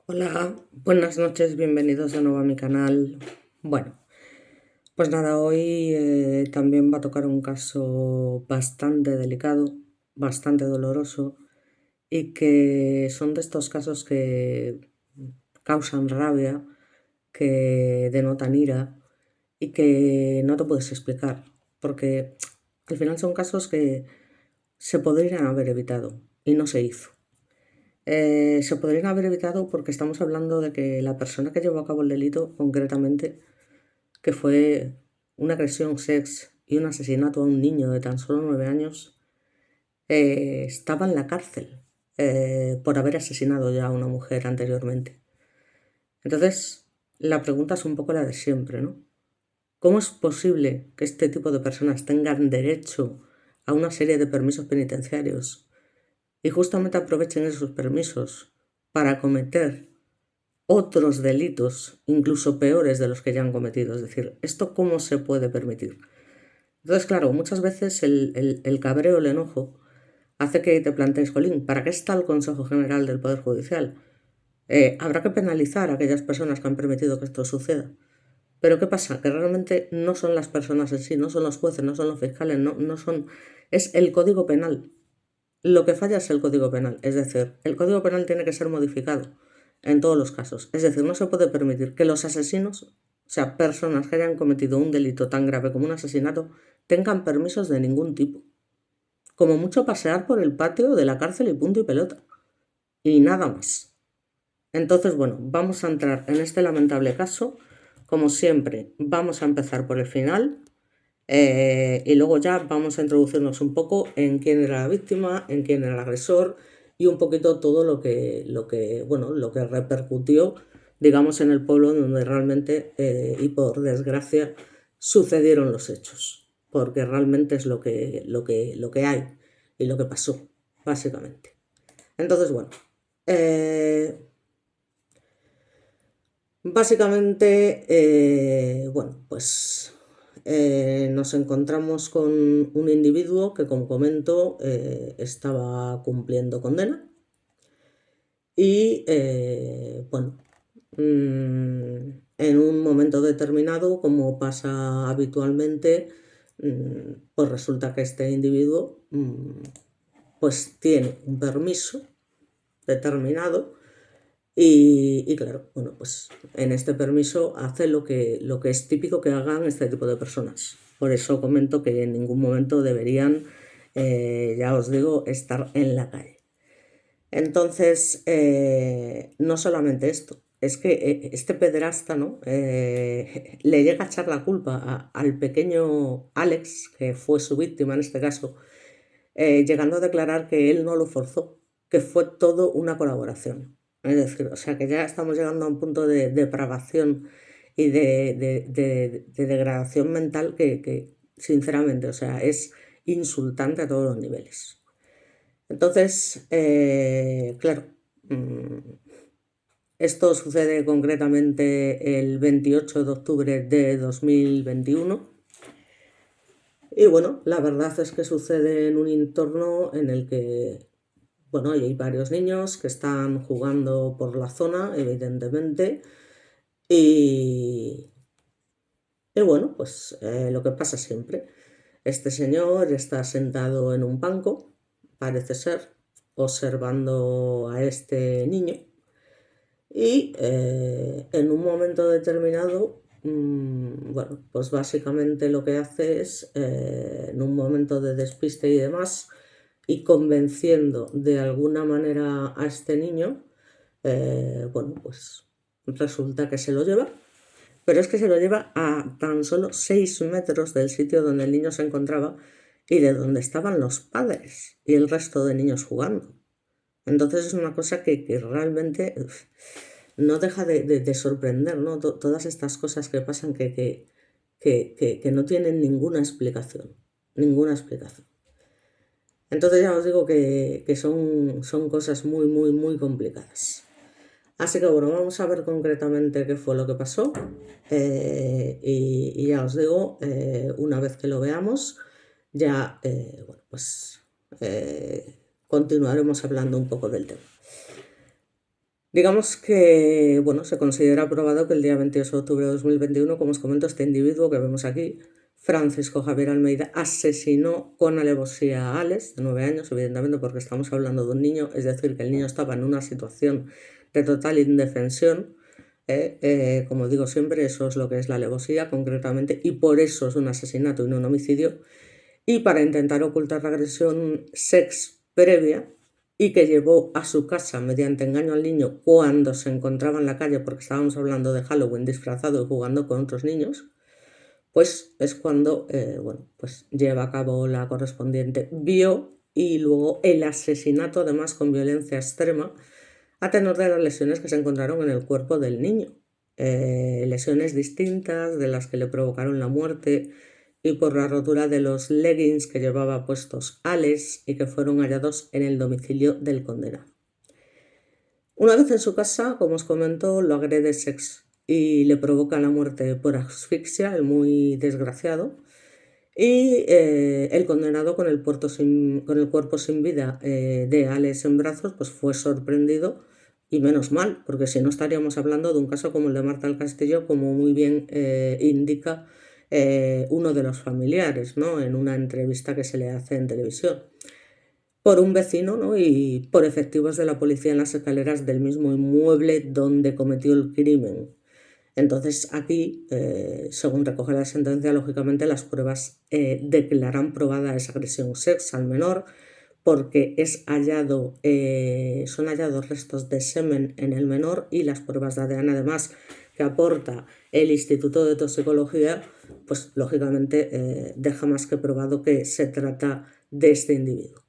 Hola, buenas noches, bienvenidos de nuevo a mi canal. Bueno, pues nada, hoy también va a tocar un caso bastante delicado, bastante doloroso y que son de estos casos que causan rabia, que denotan ira y que no te puedes explicar, porque al final son casos que se podrían haber evitado y no se hizo. Se podrían haber evitado porque estamos hablando de que la persona que llevó a cabo el delito, concretamente, que fue una agresión sex y un asesinato a un niño de tan solo 9 años, estaba en la cárcel por haber asesinado ya a una mujer anteriormente. Entonces, la pregunta es un poco la de siempre, ¿no? ¿Cómo es posible que este tipo de personas tengan derecho a una serie de permisos penitenciarios y justamente aprovechen esos permisos para cometer otros delitos, incluso peores de los que ya han cometido? Es decir, ¿esto cómo se puede permitir? Entonces, claro, muchas veces el cabreo, el enojo, hace que te plantees, jolín, ¿para qué está el Consejo General del Poder Judicial? Habrá que penalizar a aquellas personas que han permitido que esto suceda. Pero ¿qué pasa? Que realmente no son las personas en sí, no son los jueces, no son los fiscales, no son... Es el Código Penal. Lo que falla es el Código Penal. Es decir, el Código Penal tiene que ser modificado en todos los casos. Es decir, no se puede permitir que los asesinos, o sea, personas que hayan cometido un delito tan grave como un asesinato, tengan permisos de ningún tipo. Como mucho pasear por el patio de la cárcel y punto y pelota. Y nada más. Entonces, bueno, vamos a entrar en este lamentable caso. Como siempre, vamos a empezar por el final y luego ya vamos a introducirnos un poco en quién era la víctima, en quién era el agresor y un poquito todo lo que repercutió, digamos, en el pueblo donde realmente y por desgracia sucedieron los hechos, porque realmente es lo que hay y lo que pasó, básicamente. Entonces, bueno, eh, básicamente, bueno, pues nos encontramos con un individuo que, como comento, estaba cumpliendo condena y, bueno, en un momento determinado, como pasa habitualmente, pues resulta que este individuo, pues tiene un permiso determinado y claro, bueno, pues en este permiso hace lo que es típico que hagan este tipo de personas. Por eso comento que en ningún momento deberían, ya os digo, estar en la calle. Entonces, no solamente esto, es que este pederasta, ¿no? Le llega a echar la culpa al pequeño Alex, que fue su víctima en este caso, llegando a declarar que él no lo forzó, que fue todo una colaboración. Es decir, o sea que ya estamos llegando a un punto de depravación y de degradación mental que, sinceramente, o sea, es insultante a todos los niveles. Entonces, claro, mm, esto sucede concretamente el 28 de octubre de 2021. Y bueno, la verdad es que sucede en un entorno en el que, bueno, hay varios niños que están jugando por la zona, evidentemente, y, y bueno, pues lo que pasa siempre. Este señor está sentado en un banco, parece ser, observando a este niño y en un momento determinado, bueno, pues básicamente lo que hace es, en un momento de despiste y demás, y convenciendo de alguna manera a este niño, bueno, pues resulta que se lo lleva, pero es que se lo lleva a tan solo 6 metros del sitio donde el niño se encontraba y de donde estaban los padres y el resto de niños jugando. Entonces es una cosa que realmente no deja de sorprender, ¿no? Todas estas cosas que pasan que no tienen ninguna explicación, ninguna explicación. Entonces ya os digo que son cosas muy, muy, muy complicadas. Así que bueno, vamos a ver concretamente qué fue lo que pasó y ya os digo, una vez que lo veamos, ya, bueno, pues continuaremos hablando un poco del tema. Digamos que, bueno, se considera probado que el día 28 de octubre de 2021, como os comento, este individuo que vemos aquí, Francisco Javier Almeida, asesinó con alevosía a Alex, de 9 años, evidentemente porque estamos hablando de un niño, es decir, que el niño estaba en una situación de total indefensión. Como digo siempre, eso es lo que es la alevosía concretamente, y por eso es un asesinato y no un homicidio. Y para intentar ocultar la agresión sex previa y que llevó a su casa mediante engaño al niño cuando se encontraba en la calle, porque estábamos hablando de Halloween, disfrazado y jugando con otros niños, pues es cuando bueno, pues lleva a cabo la correspondiente y luego el asesinato, además con violencia extrema, a tenor de las lesiones que se encontraron en el cuerpo del niño. Lesiones distintas de las que le provocaron la muerte y por la rotura de los leggings que llevaba puestos Alex y que fueron hallados en el domicilio del condenado. Una vez en su casa, como os comento, lo agrede y le provoca la muerte por asfixia, el muy desgraciado, y el condenado con el cuerpo sin vida de Alex en brazos, pues fue sorprendido, y menos mal, porque si no estaríamos hablando de un caso como el de Marta del Castillo, como muy bien indica uno de los familiares, ¿no?, en una entrevista que se le hace en televisión, por un vecino, ¿no?, y por efectivos de la policía en las escaleras del mismo inmueble donde cometió el crimen. Entonces aquí, según recoge la sentencia, lógicamente las pruebas declaran probada esa agresión sexual al menor porque son hallados restos de semen en el menor y las pruebas de ADN además que aporta el Instituto de Toxicología, pues lógicamente deja más que probado que se trata de este individuo.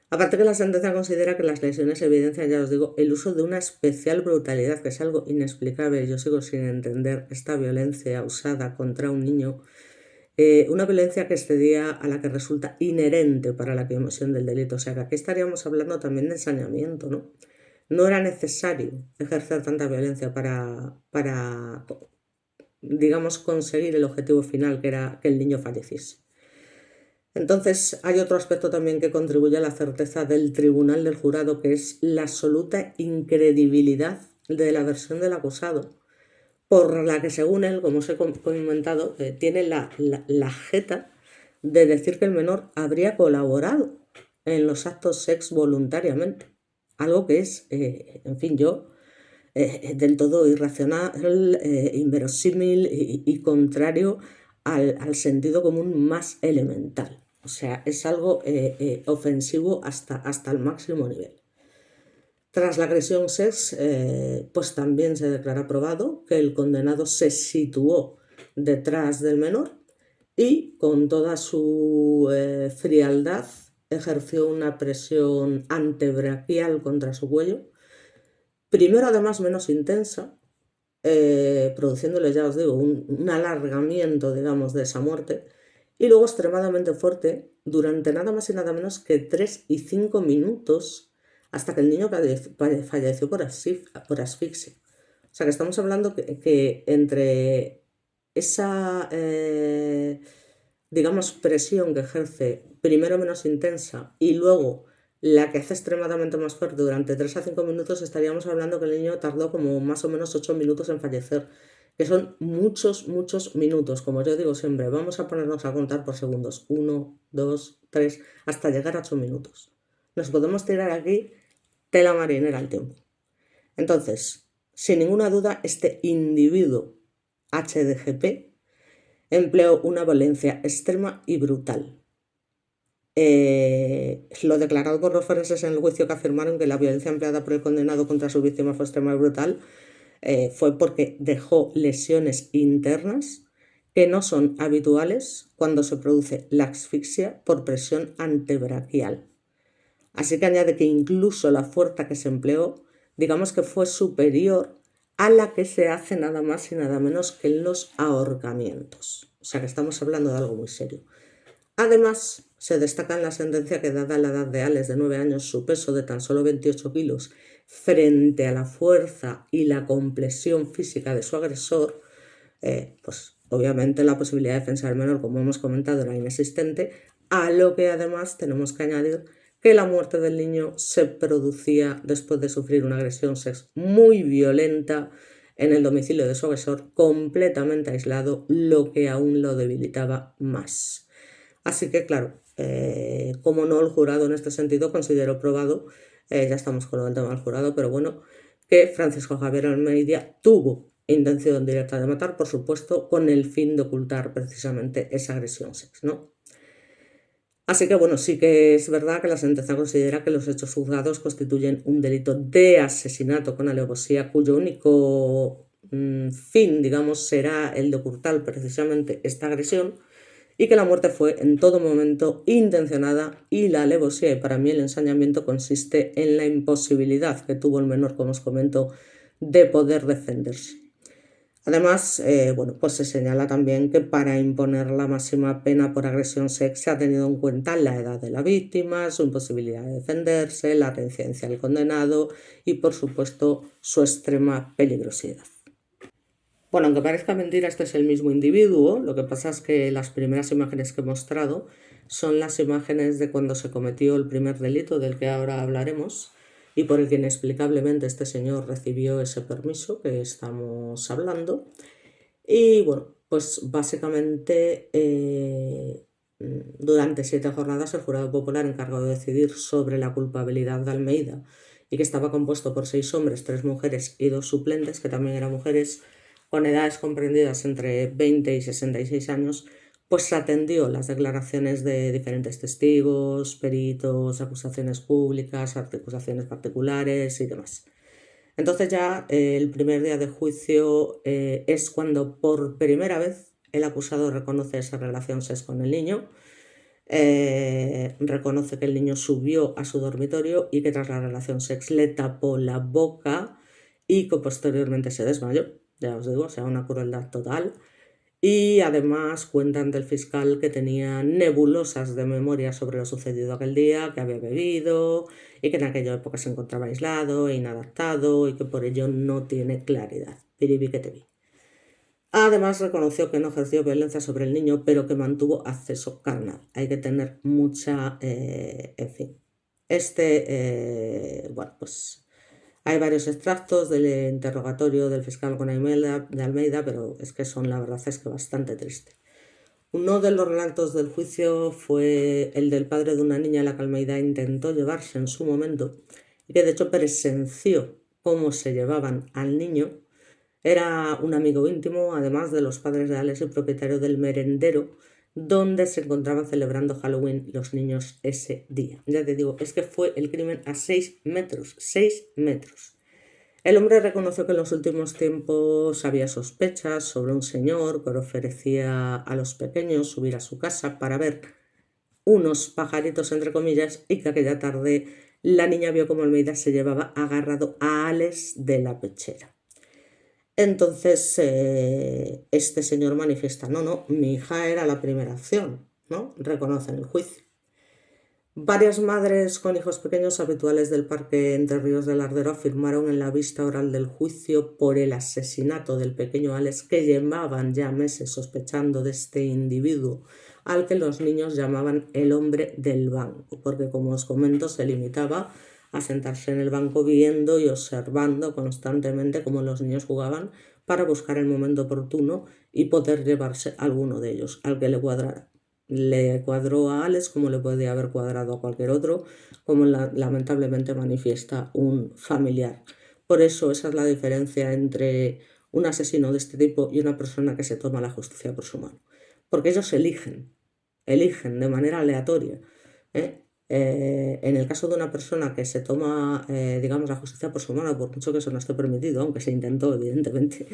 Aparte que la sentencia considera que las lesiones evidencian, ya os digo, el uso de una especial brutalidad, que es algo inexplicable. Yo sigo sin entender esta violencia usada contra un niño, una violencia que excedía a la que resulta inherente para la comisión del delito. O sea que aquí estaríamos hablando también de ensañamiento, ¿no? No era necesario ejercer tanta violencia para digamos, conseguir el objetivo final, que era que el niño falleciese. Entonces, hay otro aspecto también que contribuye a la certeza del tribunal del jurado, que es la absoluta incredibilidad de la versión del acusado, por la que, según él, como os he comentado, tiene la jeta de decir que el menor habría colaborado en los actos sex voluntariamente, algo que es, en fin, del todo irracional, inverosímil y contrario al sentido común más elemental. O sea, es algo ofensivo hasta el máximo nivel. Tras la agresión sex, pues también se declara probado que el condenado se situó detrás del menor y con toda su frialdad ejerció una presión antebraquial contra su cuello, primero además menos intensa, produciéndole, ya os digo, un alargamiento, digamos, de esa muerte, y luego extremadamente fuerte durante nada más y nada menos que 3 y 5 minutos hasta que el niño falleció por asfixia. O sea que estamos hablando que entre esa, digamos, presión que ejerce primero menos intensa y luego la que hace extremadamente más fuerte durante 3 a 5 minutos, estaríamos hablando que el niño tardó como más o menos 8 minutos en fallecer, que son muchos, muchos minutos. Como yo digo siempre, vamos a ponernos a contar por segundos. 1, 2, 3, hasta llegar a 8 minutos. Nos podemos tirar aquí tela marinera al tiempo. Entonces, sin ninguna duda, este individuo HDGP empleó una violencia extrema y brutal. Lo declarado por los forenses en el juicio, que afirmaron que la violencia empleada por el condenado contra su víctima fue extrema y brutal, fue porque dejó lesiones internas que no son habituales cuando se produce la asfixia por presión antebraquial. Así que añade que incluso la fuerza que se empleó, digamos que fue superior a la que se hace nada más y nada menos que en los ahorcamientos. O sea que estamos hablando de algo muy serio. Además, se destaca en la sentencia que, dada la edad de Alex de 9 años, su peso de tan solo 28 kilos, frente a la fuerza y la complexión física de su agresor, pues obviamente la posibilidad de defensa del menor, como hemos comentado, era inexistente, a lo que además tenemos que añadir que la muerte del niño se producía después de sufrir una agresión sexual muy violenta en el domicilio de su agresor, completamente aislado, lo que aún lo debilitaba más. Así que, claro, como no, el jurado en este sentido consideró probado, ya estamos con el tema del jurado, pero bueno, que Francisco Javier Almeida tuvo intención directa de matar, por supuesto, con el fin de ocultar precisamente esa agresión sexual, ¿no? Así que bueno, sí que es verdad que la sentencia considera que los hechos juzgados constituyen un delito de asesinato con alevosía cuyo único fin, digamos, será el de ocultar precisamente esta agresión y que la muerte fue en todo momento intencionada y la alevosía y para mí el ensañamiento consiste en la imposibilidad que tuvo el menor, como os comento, de poder defenderse. Además, bueno, pues se señala también que para imponer la máxima pena por agresión sexual se ha tenido en cuenta la edad de la víctima, su imposibilidad de defenderse, la reincidencia del condenado y, por supuesto, su extrema peligrosidad. Bueno, aunque parezca mentira, este es el mismo individuo. Lo que pasa es que las primeras imágenes que he mostrado son las imágenes de cuando se cometió el primer delito del que ahora hablaremos y por el que inexplicablemente este señor recibió ese permiso que estamos hablando. Y bueno, pues básicamente durante 7 jornadas el jurado popular encargado de decidir sobre la culpabilidad de Almeida y que estaba compuesto por 6 hombres, 3 mujeres y 2 suplentes, que también eran mujeres con edades comprendidas entre 20 y 66 años, pues atendió las declaraciones de diferentes testigos, peritos, acusaciones públicas, acusaciones particulares y demás. Entonces ya el primer día de juicio es cuando por primera vez el acusado reconoce esa relación sexual con el niño, reconoce que el niño subió a su dormitorio y que tras la relación sexual le tapó la boca y que posteriormente se desmayó. Ya os digo, o sea, una crueldad total. Y además cuentan del fiscal que tenía nebulosas de memoria sobre lo sucedido aquel día, que había bebido y que en aquella época se encontraba aislado e inadaptado y que por ello no tiene claridad. Piribi que te vi. Además reconoció que no ejerció violencia sobre el niño, pero que mantuvo acceso carnal. Hay que tener mucha, en fin. Bueno, pues hay varios extractos del interrogatorio del fiscal con Almeida, pero es que son, la verdad es que bastante triste. Uno de los relatos del juicio fue el del padre de una niña a la que Almeida intentó llevarse en su momento y que de hecho presenció cómo se llevaban al niño. Era un amigo íntimo, además de los padres reales y propietario del merendero, donde se encontraban celebrando Halloween los niños ese día. Ya te digo, es que fue el crimen a 6 metros, 6 metros. El hombre reconoció que en los últimos tiempos había sospechas sobre un señor que ofrecía a los pequeños subir a su casa para ver unos pajaritos, entre comillas, y que aquella tarde la niña vio como Almeida se llevaba agarrado a Alex de la pechera. Entonces este señor manifiesta, no, mi hija era la primera opción, ¿no? Reconoce en el juicio. Varias madres con hijos pequeños habituales del Parque Entre Ríos del Ardero afirmaron en la vista oral del juicio por el asesinato del pequeño Alex que llevaban ya meses sospechando de este individuo, al que los niños llamaban el hombre del banco, porque como os comento se limitaba a sentarse en el banco viendo y observando constantemente cómo los niños jugaban para buscar el momento oportuno y poder llevarse a alguno de ellos, al que le cuadrara. Le cuadró a Alex como le podía haber cuadrado a cualquier otro, como lamentablemente manifiesta un familiar. Por eso esa es la diferencia entre un asesino de este tipo y una persona que se toma la justicia por su mano. Porque ellos eligen de manera aleatoria. En el caso de una persona que se toma, digamos, la justicia por su mano, por mucho que eso no esté permitido, aunque se intentó, evidentemente,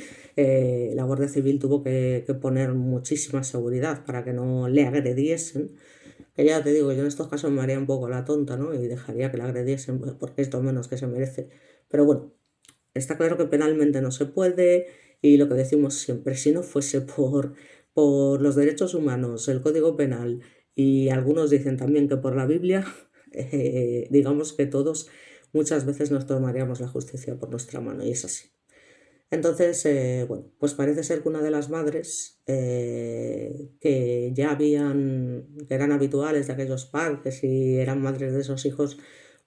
la Guardia Civil tuvo que poner muchísima seguridad para que no le agrediesen, que ya te digo, yo en estos casos me haría un poco la tonta, ¿no? Y dejaría que la agrediesen, porque es lo menos que se merece. Pero bueno, está claro que penalmente no se puede y lo que decimos siempre, si no fuese por los derechos humanos, el Código Penal y algunos dicen también que por la Biblia, digamos que todos muchas veces nos tomaríamos la justicia por nuestra mano y es así. Entonces, bueno, pues parece ser que una de las madres que ya que eran habituales de aquellos parques y eran madres de esos hijos,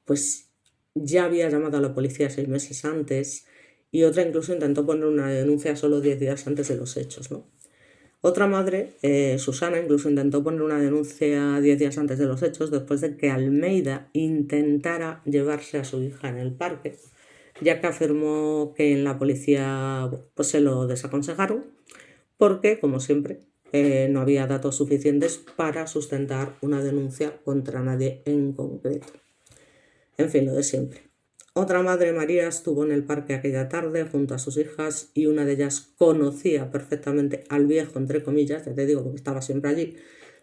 pues ya había llamado a la policía 6 meses antes y otra incluso intentó poner una denuncia solo 10 días antes de los hechos, ¿no? Otra madre, Susana, incluso intentó poner una denuncia 10 días antes de los hechos después de que Almeida intentara llevarse a su hija en el parque, ya que afirmó que en la policía pues se lo desaconsejaron porque, como siempre, no había datos suficientes para sustentar una denuncia contra nadie en concreto. En fin, lo de siempre. Otra madre, María, estuvo en el parque aquella tarde junto a sus hijas y una de ellas conocía perfectamente al viejo, entre comillas, ya te digo porque estaba siempre allí,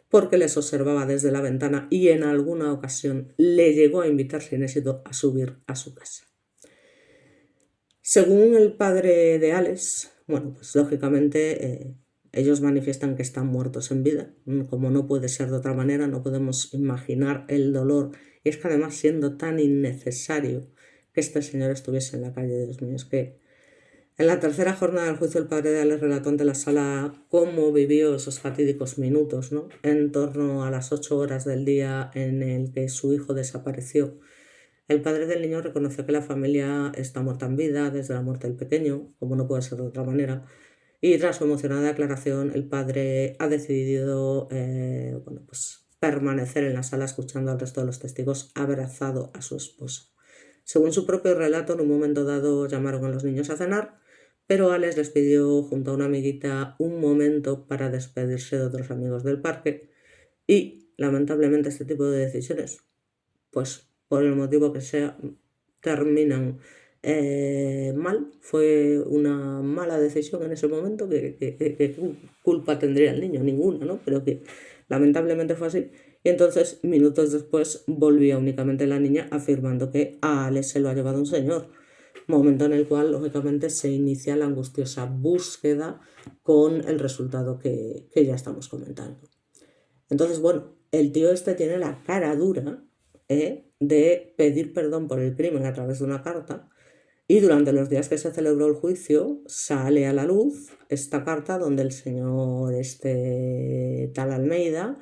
porque les observaba desde la ventana y en alguna ocasión le llegó a invitar sin éxito a subir a su casa. Según el padre de Alex, bueno, pues lógicamente ellos manifiestan que están muertos en vida. Como no puede ser de otra manera, no podemos imaginar el dolor. Y es que además siendo tan innecesario que este señor estuviese en la calle, Dios mío, es que en la tercera jornada del juicio el padre de Alex relató ante la sala cómo vivió esos fatídicos minutos, ¿no? En torno a las 8 horas del día en el que su hijo desapareció. El padre del niño reconoció que la familia está muerta en vida desde la muerte del pequeño, como no puede ser de otra manera, y tras su emocionada declaración, el padre ha decidido bueno, pues, permanecer en la sala escuchando al resto de los testigos abrazado a su esposa. Según su propio relato, en un momento dado llamaron a los niños a cenar, pero Alex les pidió junto a una amiguita un momento para despedirse de otros amigos del parque y, lamentablemente, este tipo de decisiones pues por el motivo que sea, terminan mal. Fue una mala decisión en ese momento, que culpa tendría el niño, ninguna, ¿no? Pero que lamentablemente fue así. Y entonces, minutos después, volvía únicamente la niña afirmando que a Alex se lo ha llevado un señor. Momento en el cual, lógicamente, se inicia la angustiosa búsqueda con el resultado que ya estamos comentando. Entonces, bueno, el tío este tiene la cara dura de pedir perdón por el crimen a través de una carta y durante los días que se celebró el juicio sale a la luz esta carta donde el señor este tal Almeida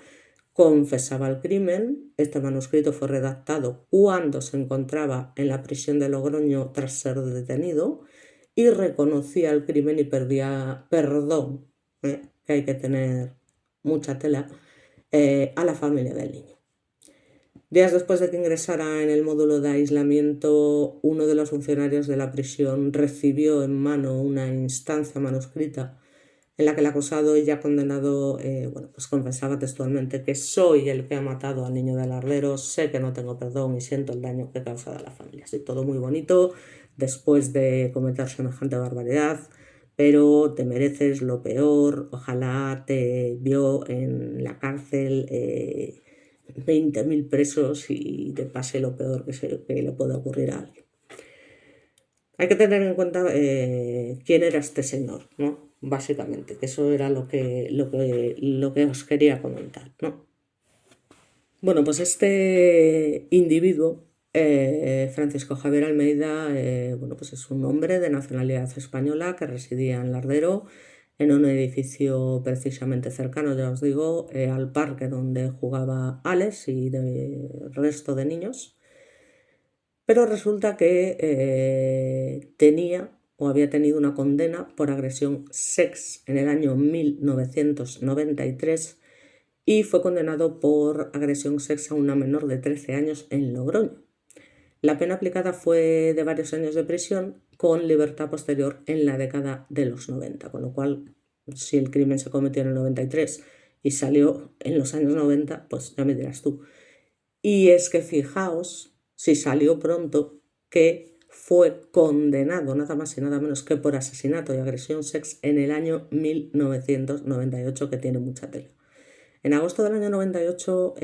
confesaba el crimen. Este manuscrito fue redactado cuando se encontraba en la prisión de Logroño tras ser detenido y reconocía el crimen y pedía perdón, que hay que tener mucha tela, a la familia del niño. Días después de que ingresara en el módulo de aislamiento, uno de los funcionarios de la prisión recibió en mano una instancia manuscrita en la que el acusado y ya condenado bueno, pues confesaba textualmente que soy el que ha matado al niño del ardero, sé que no tengo perdón y siento el daño que he causado a la familia. Así todo muy bonito después de cometer semejante barbaridad, pero te mereces lo peor, ojalá te vio en la cárcel 20.000 presos y te pase lo peor que le pueda ocurrir a alguien. Hay que tener en cuenta quién era este señor, ¿no? Básicamente, que eso era lo que os quería comentar, ¿no? Bueno, pues este individuo, Francisco Javier Almeida, bueno, pues es un hombre de nacionalidad española que residía en Lardero, en un edificio precisamente cercano, ya os digo, al parque donde jugaba Alex y el resto de niños. Pero resulta que tenía o había tenido una condena por agresión sex en el año 1993 y fue condenado por agresión sex a una menor de 13 años en Logroño. La pena aplicada fue de varios años de prisión con libertad posterior en la década de los 90, con lo cual si el crimen se cometió en el 93 y salió en los años 90, pues ya me dirás tú. Y es que fijaos, si salió pronto, que fue condenado nada más y nada menos que por asesinato y agresión sex en el año 1998, que tiene mucha tela. En agosto del año 98,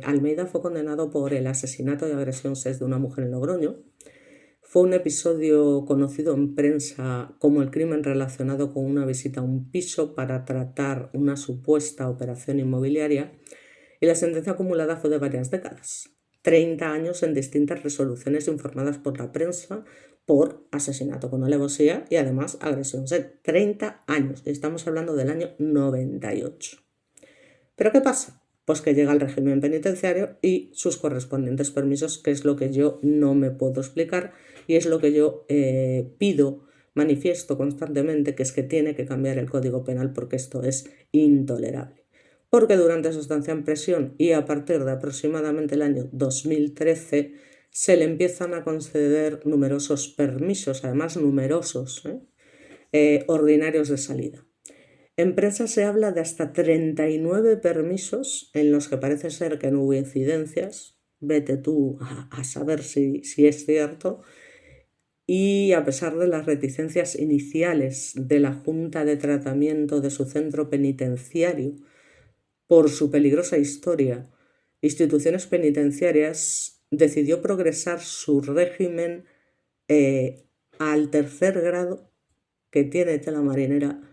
Almeida fue condenado por el asesinato y agresión sex de una mujer en Logroño. Fue un episodio conocido en prensa como el crimen relacionado con una visita a un piso para tratar una supuesta operación inmobiliaria y la sentencia acumulada fue de varias décadas. 30 años en distintas resoluciones informadas por la prensa por asesinato con alevosía y además agresión. 30 años, estamos hablando del año 98. ¿Pero qué pasa? Pues que llega el régimen penitenciario y sus correspondientes permisos, que es lo que yo no me puedo explicar y es lo que yo pido, manifiesto constantemente, que es que tiene que cambiar el Código Penal porque esto es intolerable. Porque durante su estancia en prisión y a partir de aproximadamente el año 2013 se le empiezan a conceder numerosos permisos, además numerosos, ordinarios de salida. En prensa se habla de hasta 39 permisos en los que parece ser que no hubo incidencias, vete tú a saber si es cierto, y a pesar de las reticencias iniciales de la Junta de Tratamiento de su centro penitenciario por su peligrosa historia, Instituciones Penitenciarias decidió progresar su régimen al tercer grado que tiene tela marinera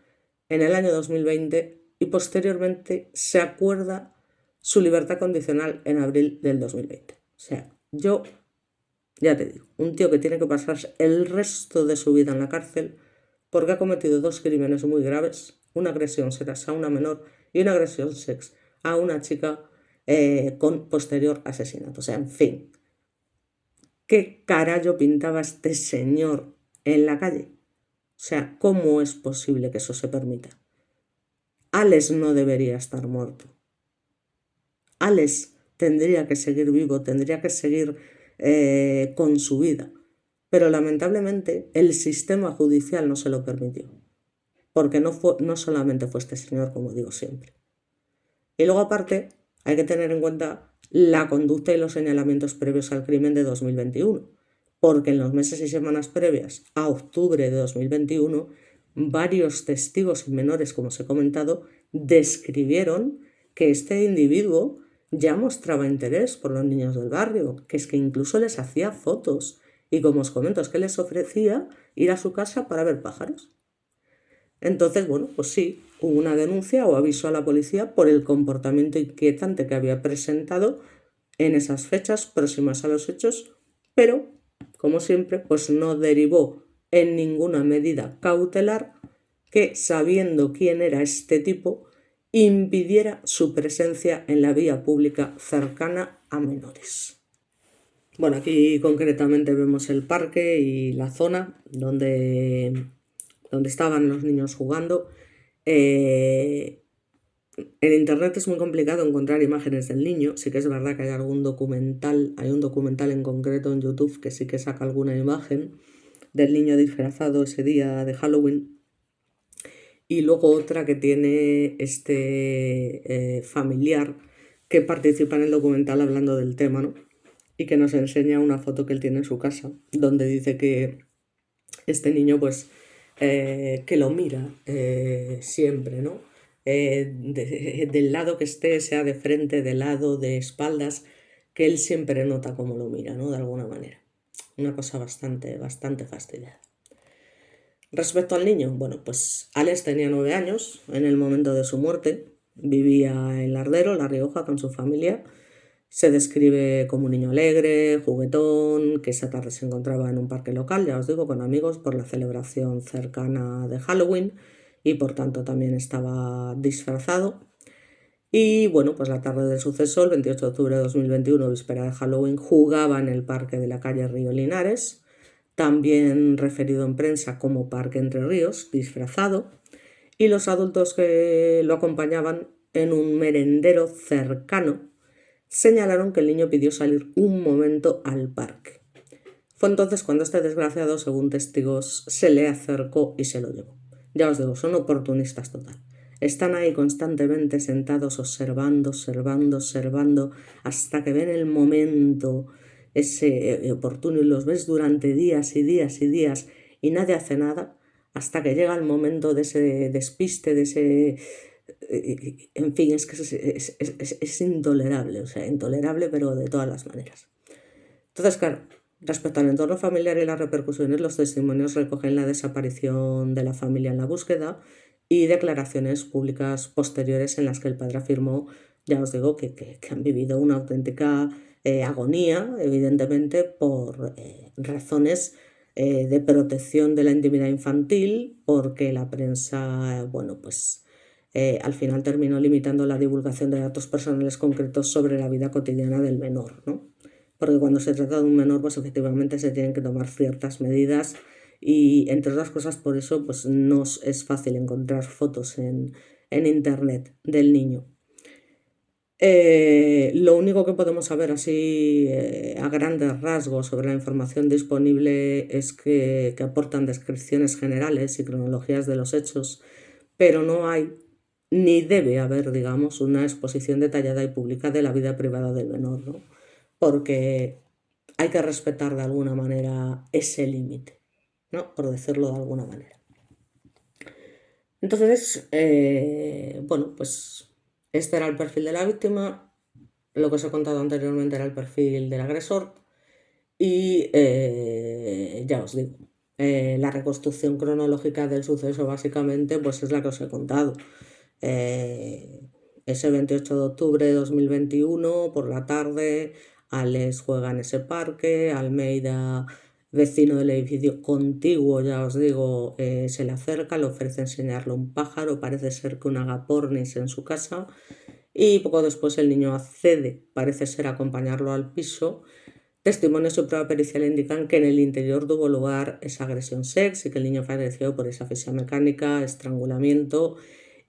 en el año 2020 y posteriormente se acuerda su libertad condicional en abril del 2020. O sea, yo ya te digo, un tío que tiene que pasarse el resto de su vida en la cárcel porque ha cometido 2 crímenes muy graves, una agresión sex a una menor y una agresión sex a una chica con posterior asesinato. O sea, en fin, ¿qué carajo pintaba este señor en la calle? O sea, ¿cómo es posible que eso se permita? Alex no debería estar muerto. Alex tendría que seguir vivo, tendría que seguir con su vida. Pero lamentablemente el sistema judicial no se lo permitió. Porque no solamente fue este señor, como digo siempre. Y luego aparte hay que tener en cuenta la conducta y los señalamientos previos al crimen de 2021. Porque en los meses y semanas previas a octubre de 2021, varios testigos y menores, como os he comentado, describieron que este individuo ya mostraba interés por los niños del barrio, que es que incluso les hacía fotos y como os comento es que les ofrecía ir a su casa para ver pájaros. Entonces, bueno, pues sí, hubo una denuncia o aviso a la policía por el comportamiento inquietante que había presentado en esas fechas próximas a los hechos, pero, como siempre, pues no derivó en ninguna medida cautelar que, sabiendo quién era este tipo, impidiera su presencia en la vía pública cercana a menores. Bueno, aquí concretamente vemos el parque y la zona donde estaban los niños jugando. En internet es muy complicado encontrar imágenes del niño. Sí que es verdad que hay un documental en concreto en YouTube que sí que saca alguna imagen del niño disfrazado ese día de Halloween. Y luego otra que tiene este familiar que participa en el documental hablando del tema, ¿no? Y que nos enseña una foto que él tiene en su casa, donde dice que este niño, pues, que lo mira siempre, ¿no? Del lado que esté, sea de frente, de lado, de espaldas, que él siempre nota cómo lo mira, ¿no? De alguna manera. Una cosa bastante fastidiada. Respecto al niño, bueno, pues Alex tenía 9 años en el momento de su muerte. Vivía en Lardero, La Rioja, con su familia. Se describe como un niño alegre, juguetón, que esa tarde se encontraba en un parque local, ya os digo, con amigos por la celebración cercana de Halloween y por tanto también estaba disfrazado. Y bueno, pues la tarde del suceso, el 28 de octubre de 2021, víspera de Halloween, jugaba en el parque de la calle Río Linares, también referido en prensa como Parque Entre Ríos, disfrazado, y los adultos que lo acompañaban en un merendero cercano señalaron que el niño pidió salir un momento al parque. Fue entonces cuando este desgraciado, según testigos, se le acercó y se lo llevó. Ya os digo, son oportunistas total. Están ahí constantemente sentados observando, hasta que ven el momento ese oportuno y los ves durante días y días y días y nadie hace nada hasta que llega el momento de ese despiste, de ese... En fin, es que es intolerable, o sea, intolerable pero de todas las maneras. Entonces, claro, respecto al entorno familiar y las repercusiones, los testimonios recogen la desaparición de la familia en la búsqueda y declaraciones públicas posteriores en las que el padre afirmó, ya os digo, que han vivido una auténtica agonía, evidentemente por razones de protección de la intimidad infantil, porque la prensa, bueno, pues al final terminó limitando la divulgación de datos personales concretos sobre la vida cotidiana del menor, ¿no? Porque cuando se trata de un menor, pues efectivamente se tienen que tomar ciertas medidas y, entre otras cosas, por eso pues no es fácil encontrar fotos en internet del niño. Lo único que podemos saber así a grandes rasgos sobre la información disponible es que aportan descripciones generales y cronologías de los hechos, pero no hay ni debe haber, digamos, una exposición detallada y pública de la vida privada del menor, ¿no? Porque hay que respetar de alguna manera ese límite, ¿no? Por decirlo de alguna manera. Entonces, bueno, pues este era el perfil de la víctima, lo que os he contado anteriormente era el perfil del agresor y ya os digo, la reconstrucción cronológica del suceso básicamente pues es la que os he contado. Ese 28 de octubre de 2021 por la tarde, Alex juega en ese parque, Almeida, vecino del edificio contiguo, ya os digo, se le acerca, le ofrece enseñarle un pájaro, parece ser que un agapornis en su casa y poco después el niño accede, parece ser acompañarlo al piso. Testimonios y prueba pericial indican que en el interior tuvo lugar esa agresión sex y que el niño falleció por esa asfixia mecánica, estrangulamiento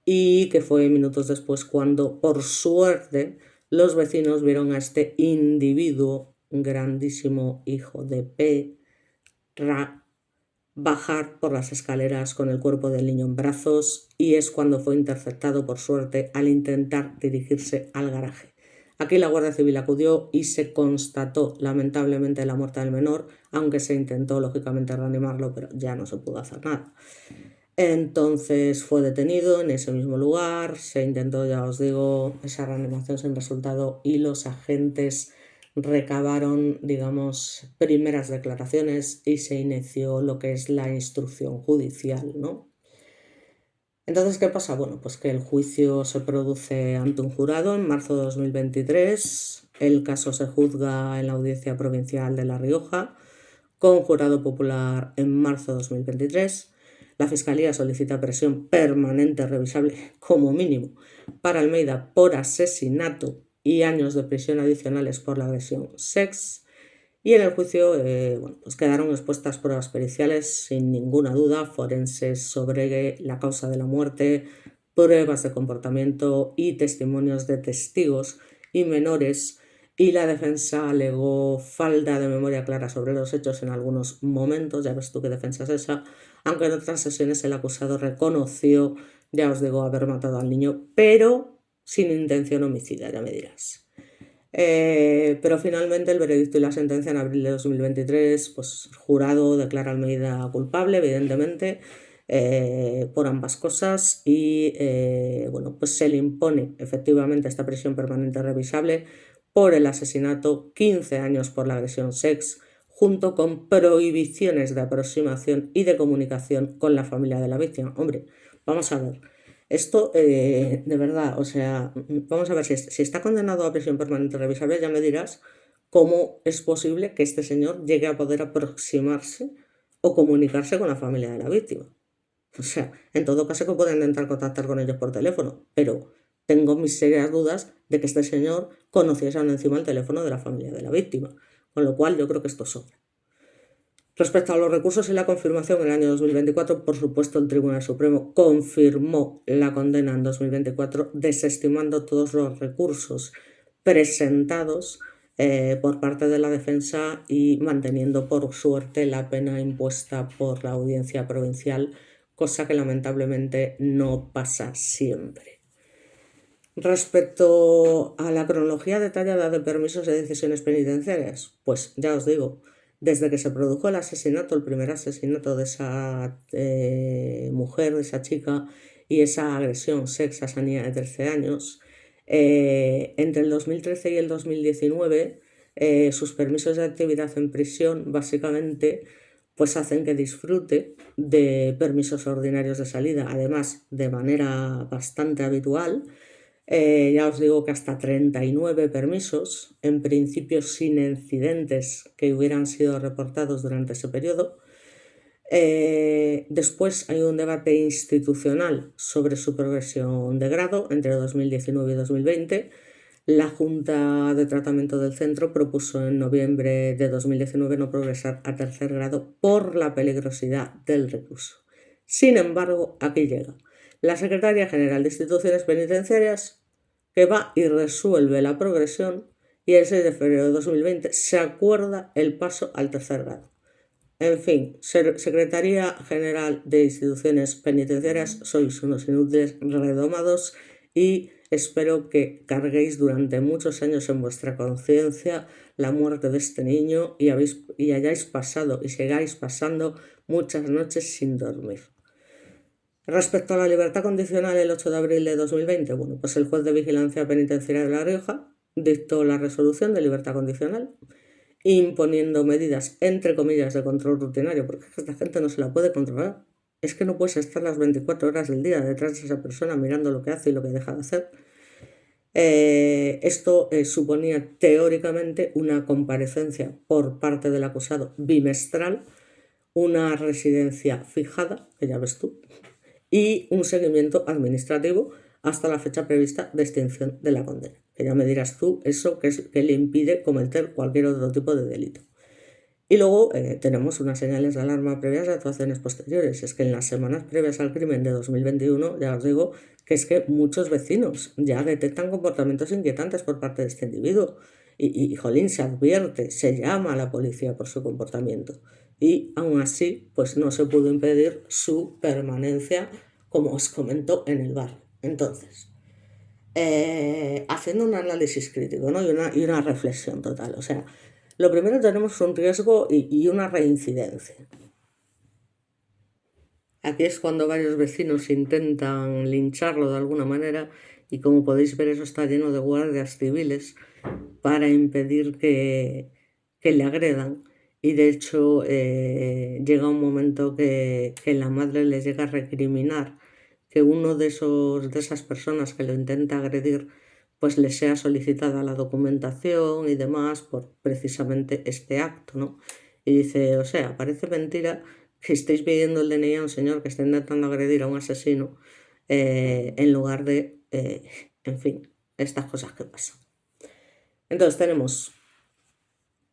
y que fue minutos después cuando, por suerte, los vecinos vieron a este individuo, grandísimo hijo de perra, bajar por las escaleras con el cuerpo del niño en brazos y es cuando fue interceptado por suerte al intentar dirigirse al garaje. Aquí la Guardia Civil acudió y se constató lamentablemente la muerte del menor, aunque se intentó lógicamente reanimarlo, pero ya no se pudo hacer nada. Entonces fue detenido en ese mismo lugar, se intentó, ya os digo, esa reanimación sin resultado y los agentes recabaron, digamos, primeras declaraciones y se inició lo que es la instrucción judicial, ¿no? Entonces, ¿qué pasa? Bueno, pues que el juicio se produce ante un jurado en marzo de 2023, el caso se juzga en la Audiencia Provincial de La Rioja, con jurado popular en marzo de 2023. La Fiscalía solicita prisión permanente revisable como mínimo para Almeida por asesinato y años de prisión adicionales por la agresión sex. Y en el juicio bueno, pues quedaron expuestas pruebas periciales sin ninguna duda, forenses sobre la causa de la muerte, pruebas de comportamiento y testimonios de testigos y menores, y la defensa alegó falta de memoria clara sobre los hechos en algunos momentos, ya ves tú qué defensa es esa, aunque en otras sesiones el acusado reconoció, ya os digo, haber matado al niño, pero sin intención homicida, ya me dirás. Pero finalmente el veredicto y la sentencia en abril de 2023, pues el jurado declara a Almeida culpable, evidentemente, por ambas cosas y bueno, pues se le impone efectivamente esta prisión permanente revisable por el asesinato, 15 años por la agresión sex, junto con prohibiciones de aproximación y de comunicación con la familia de la víctima. Hombre, vamos a ver. Esto, de verdad, o sea, vamos a ver, si está condenado a prisión permanente revisable, ya me dirás cómo es posible que este señor llegue a poder aproximarse o comunicarse con la familia de la víctima. O sea, en todo caso que pueda intentar contactar con ellos por teléfono, pero tengo mis serias dudas de que este señor conociese aún encima el teléfono de la familia de la víctima, con lo cual yo creo que esto sobra. Respecto a los recursos y la confirmación en el año 2024, por supuesto, el Tribunal Supremo confirmó la condena en 2024, desestimando todos los recursos presentados por parte de la defensa y manteniendo por suerte la pena impuesta por la Audiencia Provincial, cosa que lamentablemente no pasa siempre. Respecto a la cronología detallada de permisos y decisiones penitenciarias, pues ya os digo, desde que se produjo el asesinato, el primer asesinato de esa mujer, de esa chica, y esa agresión sex a esa niña de 13 años, entre el 2013 y el 2019, sus permisos de actividad en prisión básicamente pues hacen que disfrute de permisos ordinarios de salida, además de manera bastante habitual. Ya os digo que hasta 39 permisos, en principio sin incidentes que hubieran sido reportados durante ese periodo. Después hay un debate institucional sobre su progresión de grado entre 2019 y 2020. La Junta de Tratamiento del Centro propuso en noviembre de 2019 no progresar a tercer grado por la peligrosidad del recurso. Sin embargo, aquí llega la Secretaría General de Instituciones Penitenciarias, que va y resuelve la progresión, y el 6 de febrero de 2020 se acuerda el paso al tercer grado. En fin, Secretaría General de Instituciones Penitenciarias, sois unos inútiles redomados y espero que carguéis durante muchos años en vuestra conciencia la muerte de este niño y hayáis pasado y sigáis pasando muchas noches sin dormir. Respecto a la libertad condicional, el 8 de abril de 2020, bueno, pues el juez de vigilancia penitenciaria de La Rioja dictó la resolución de libertad condicional, imponiendo medidas, entre comillas, de control rutinario, porque esta gente no se la puede controlar. Es que no puedes estar las 24 horas del día detrás de esa persona mirando lo que hace y lo que deja de hacer. Esto suponía teóricamente una comparecencia por parte del acusado bimestral, una residencia fijada, que ya ves tú, y un seguimiento administrativo hasta la fecha prevista de extinción de la condena. Que ya me dirás tú eso que le impide cometer cualquier otro tipo de delito. Y luego tenemos unas señales de alarma previas de actuaciones posteriores. Es que en las semanas previas al crimen de 2021, ya os digo, que es que muchos vecinos ya detectan comportamientos inquietantes por parte de este individuo. Jolín, se advierte, se llama a la policía por su comportamiento. Y aún así, pues no se pudo impedir su permanencia, como os comento, en el barrio. Entonces, haciendo un análisis crítico, ¿no? y una reflexión total. O sea, lo primero, tenemos un riesgo y una reincidencia. Aquí es cuando varios vecinos intentan lincharlo de alguna manera y, como podéis ver, eso está lleno de guardias civiles para impedir que le agredan. Y de hecho llega un momento que la madre le llega a recriminar que uno de esas personas que lo intenta agredir pues le sea solicitada la documentación y demás por precisamente este acto, ¿no? Y dice, o sea, parece mentira que estéis pidiendo el DNI a un señor que está intentando agredir a un asesino en lugar de, en fin, estas cosas que pasan. Entonces tenemos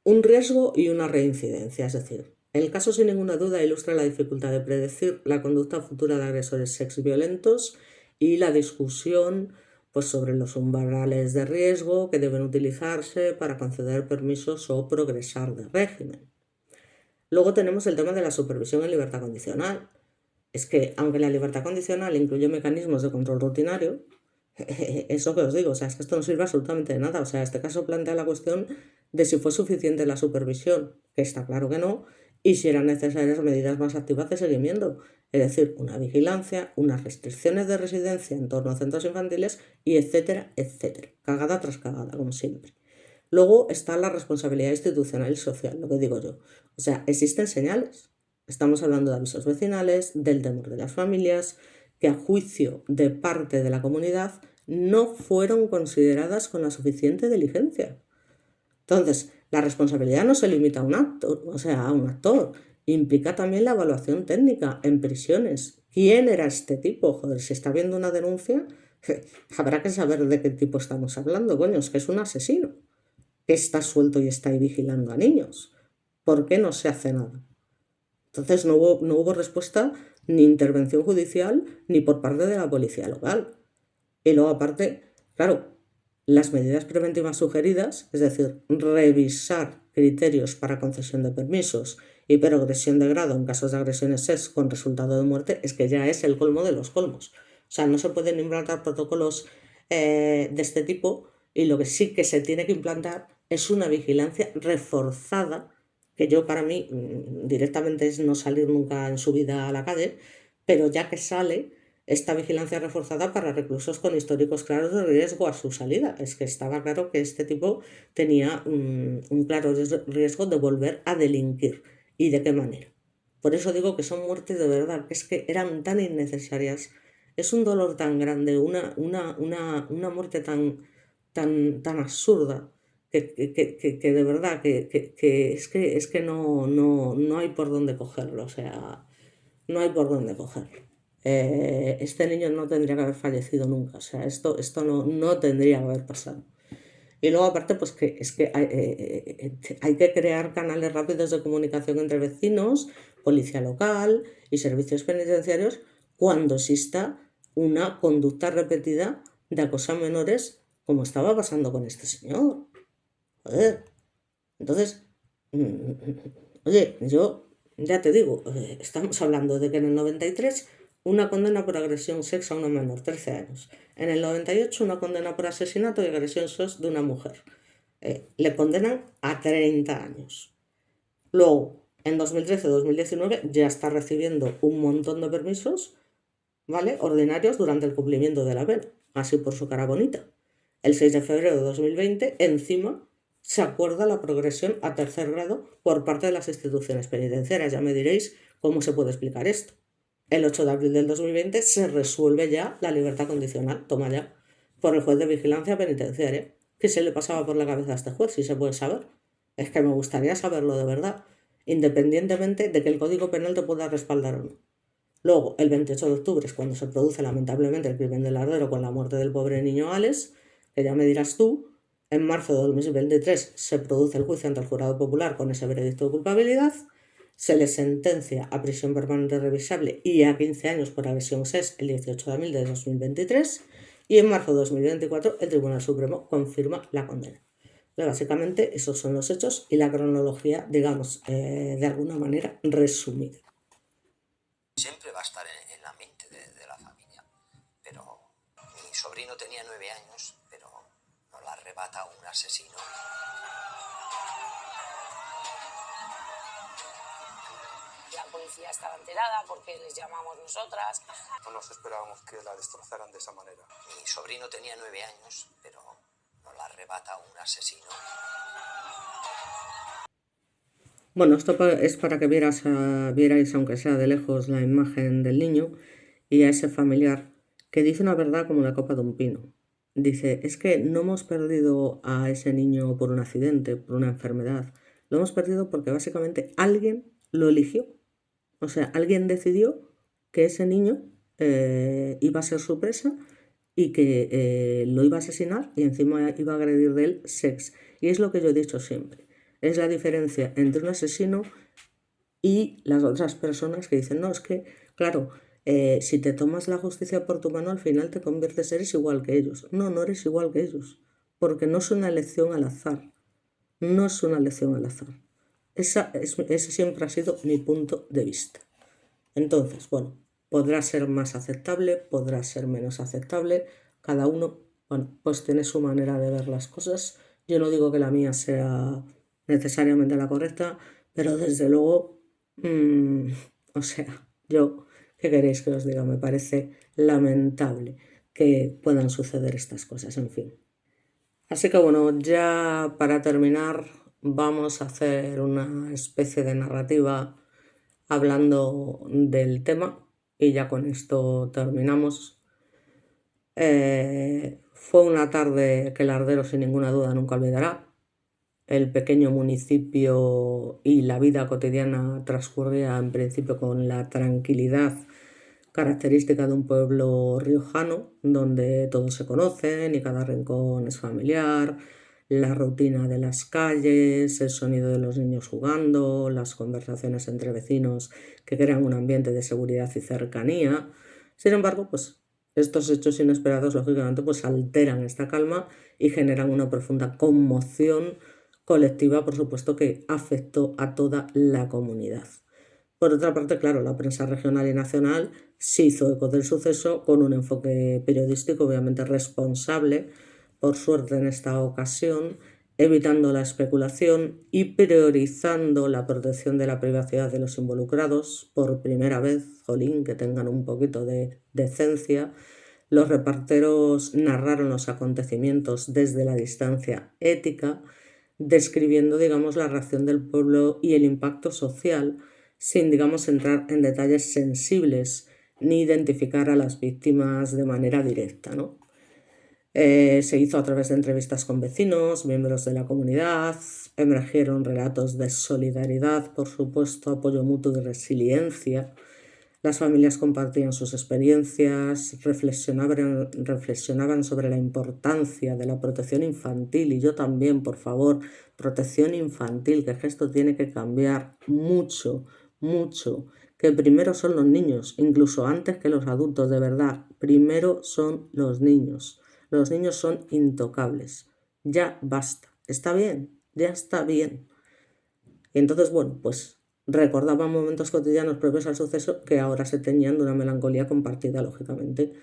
un riesgo y una reincidencia, es decir, el caso sin ninguna duda ilustra la dificultad de predecir la conducta futura de agresores sexviolentos y la discusión pues, sobre los umbrales de riesgo que deben utilizarse para conceder permisos o progresar de régimen. Luego tenemos el tema de la supervisión en libertad condicional. Es que, aunque la libertad condicional incluye mecanismos de control rutinario, eso que os digo, o sea, es que esto no sirve absolutamente de nada. O sea, este caso plantea la cuestión de si fue suficiente la supervisión, que está claro que no, y si eran necesarias medidas más activas de seguimiento, es decir, una vigilancia, unas restricciones de residencia en torno a centros infantiles, y etcétera, etcétera. Cagada tras cagada, como siempre. Luego está la responsabilidad institucional y social, lo que digo yo. O sea, existen señales. Estamos hablando de avisos vecinales, del temor de las familias, que a juicio de parte de la comunidad no fueron consideradas con la suficiente diligencia. Entonces, la responsabilidad no se limita a un actor, o sea, a un actor. Implica también la evaluación técnica en prisiones. ¿Quién era este tipo? Joder, si está viendo una denuncia, habrá que saber de qué tipo estamos hablando, coño, es que es un asesino que está suelto y está ahí vigilando a niños. ¿Por qué no se hace nada? Entonces no hubo respuesta ni intervención judicial ni por parte de la policía local. Y luego aparte, claro, las medidas preventivas sugeridas, es decir, revisar criterios para concesión de permisos y progresión de grado en casos de agresiones SES con resultado de muerte, es que ya es el colmo de los colmos. O sea, no se pueden implantar protocolos de este tipo, y lo que sí que se tiene que implantar es una vigilancia reforzada, que yo para mí directamente es no salir nunca en su vida a la calle, pero ya que sale, esta vigilancia reforzada para reclusos con históricos claros de riesgo a su salida. Es que estaba claro que este tipo tenía un claro riesgo de volver a delinquir. ¿Y de qué manera? Por eso digo que son muertes de verdad, que es que eran tan innecesarias. Es un dolor tan grande, una muerte tan absurda, que de verdad que es que no hay por dónde cogerlo. O sea, no hay por dónde cogerlo. Este niño no tendría que haber fallecido nunca, o sea, esto no tendría que haber pasado. Y luego aparte, pues que es que hay que crear canales rápidos de comunicación entre vecinos, policía local y servicios penitenciarios cuando exista una conducta repetida de acoso a menores como estaba pasando con este señor. Joder. Entonces, oye, yo ya te digo, estamos hablando de que en el 93 una condena por agresión sexo a una menor, 13 años. En el 98 una condena por asesinato y agresión SOS de una mujer. Le condenan a 30 años. Luego, en 2013-2019 ya está recibiendo un montón de permisos, ¿vale? Ordinarios durante el cumplimiento de la pena, así por su cara bonita. El 6 de febrero de 2020, encima, se acuerda la progresión a tercer grado por parte de las instituciones penitenciarias. Ya me diréis cómo se puede explicar esto. El 8 de abril del 2020 se resuelve ya la libertad condicional, toma ya, por el juez de vigilancia penitenciaria. ¿Qué se le pasaba por la cabeza a este juez? Si se puede saber. Es que me gustaría saberlo de verdad, independientemente de que el Código Penal te pueda respaldar o no. Luego, el 28 de octubre es cuando se produce lamentablemente el crimen del Lardero con la muerte del pobre niño Alex, que ya me dirás tú. En marzo de 2023 se produce el juicio ante el jurado popular con ese veredicto de culpabilidad. Se le sentencia a prisión permanente revisable y a 15 años por agresión SES el 18 de abril de 2023. Y en marzo de 2024 el Tribunal Supremo confirma la condena. Pero básicamente esos son los hechos y la cronología, digamos, de alguna manera resumida. Siempre va a estar en la mente de la familia. Pero mi sobrino tenía 9 años, pero nos la arrebata un asesino. La policía estaba enterada porque les llamamos nosotras. No nos esperábamos que la destrozaran de esa manera. Mi sobrino tenía 9 años, pero nos la arrebata un asesino. Bueno, esto es para que vierais, aunque sea de lejos, la imagen del niño y a ese familiar que dice una verdad como la copa de un pino. Dice, es que no hemos perdido a ese niño por un accidente, por una enfermedad. Lo hemos perdido porque básicamente alguien lo eligió. O sea, alguien decidió que ese niño iba a ser su presa y que lo iba a asesinar y encima iba a agredir de él sex. Y es lo que yo he dicho siempre. Es la diferencia entre un asesino y las otras personas que dicen, no, es que, claro, si te tomas la justicia por tu mano, al final te conviertes, eres igual que ellos. No, no eres igual que ellos, porque no es una elección al azar. No es una elección al azar. Ese siempre ha sido mi punto de vista. Entonces, bueno, podrá ser más aceptable, podrá ser menos aceptable. Cada uno, bueno, pues tiene su manera de ver las cosas. Yo no digo que la mía sea necesariamente la correcta, pero desde luego, o sea, ¿qué queréis que os diga? Me parece lamentable que puedan suceder estas cosas, en fin. Así que bueno, ya para terminar, vamos a hacer una especie de narrativa hablando del tema y ya con esto terminamos. Fue una tarde que Lardero sin ninguna duda nunca olvidará. El pequeño municipio y la vida cotidiana transcurría en principio con la tranquilidad característica de un pueblo riojano donde todos se conocen y cada rincón es familiar, la rutina de las calles, el sonido de los niños jugando, las conversaciones entre vecinos que crean un ambiente de seguridad y cercanía. Sin embargo, pues estos hechos inesperados lógicamente pues alteran esta calma y generan una profunda conmoción colectiva, por supuesto, que afectó a toda la comunidad. Por otra parte, claro, la prensa regional y nacional se hizo eco del suceso con un enfoque periodístico obviamente responsable, por suerte en esta ocasión, evitando la especulación y priorizando la protección de la privacidad de los involucrados. Por primera vez, jolín, que tengan un poquito de decencia. Los reporteros narraron los acontecimientos desde la distancia ética, describiendo, digamos, la reacción del pueblo y el impacto social, sin, digamos, entrar en detalles sensibles ni identificar a las víctimas de manera directa, ¿no? Se hizo a través de entrevistas con vecinos, miembros de la comunidad, emergieron relatos de solidaridad, por supuesto, apoyo mutuo y resiliencia. Las familias compartían sus experiencias, reflexionaban sobre la importancia de la protección infantil, y yo también, por favor, protección infantil, que esto tiene que cambiar mucho, mucho, que primero son los niños, incluso antes que los adultos, de verdad, primero son los niños son intocables, ya basta, está bien, ya está bien. Y entonces, bueno, pues recordaban momentos cotidianos propios al suceso que ahora se teñían de una melancolía compartida, lógicamente.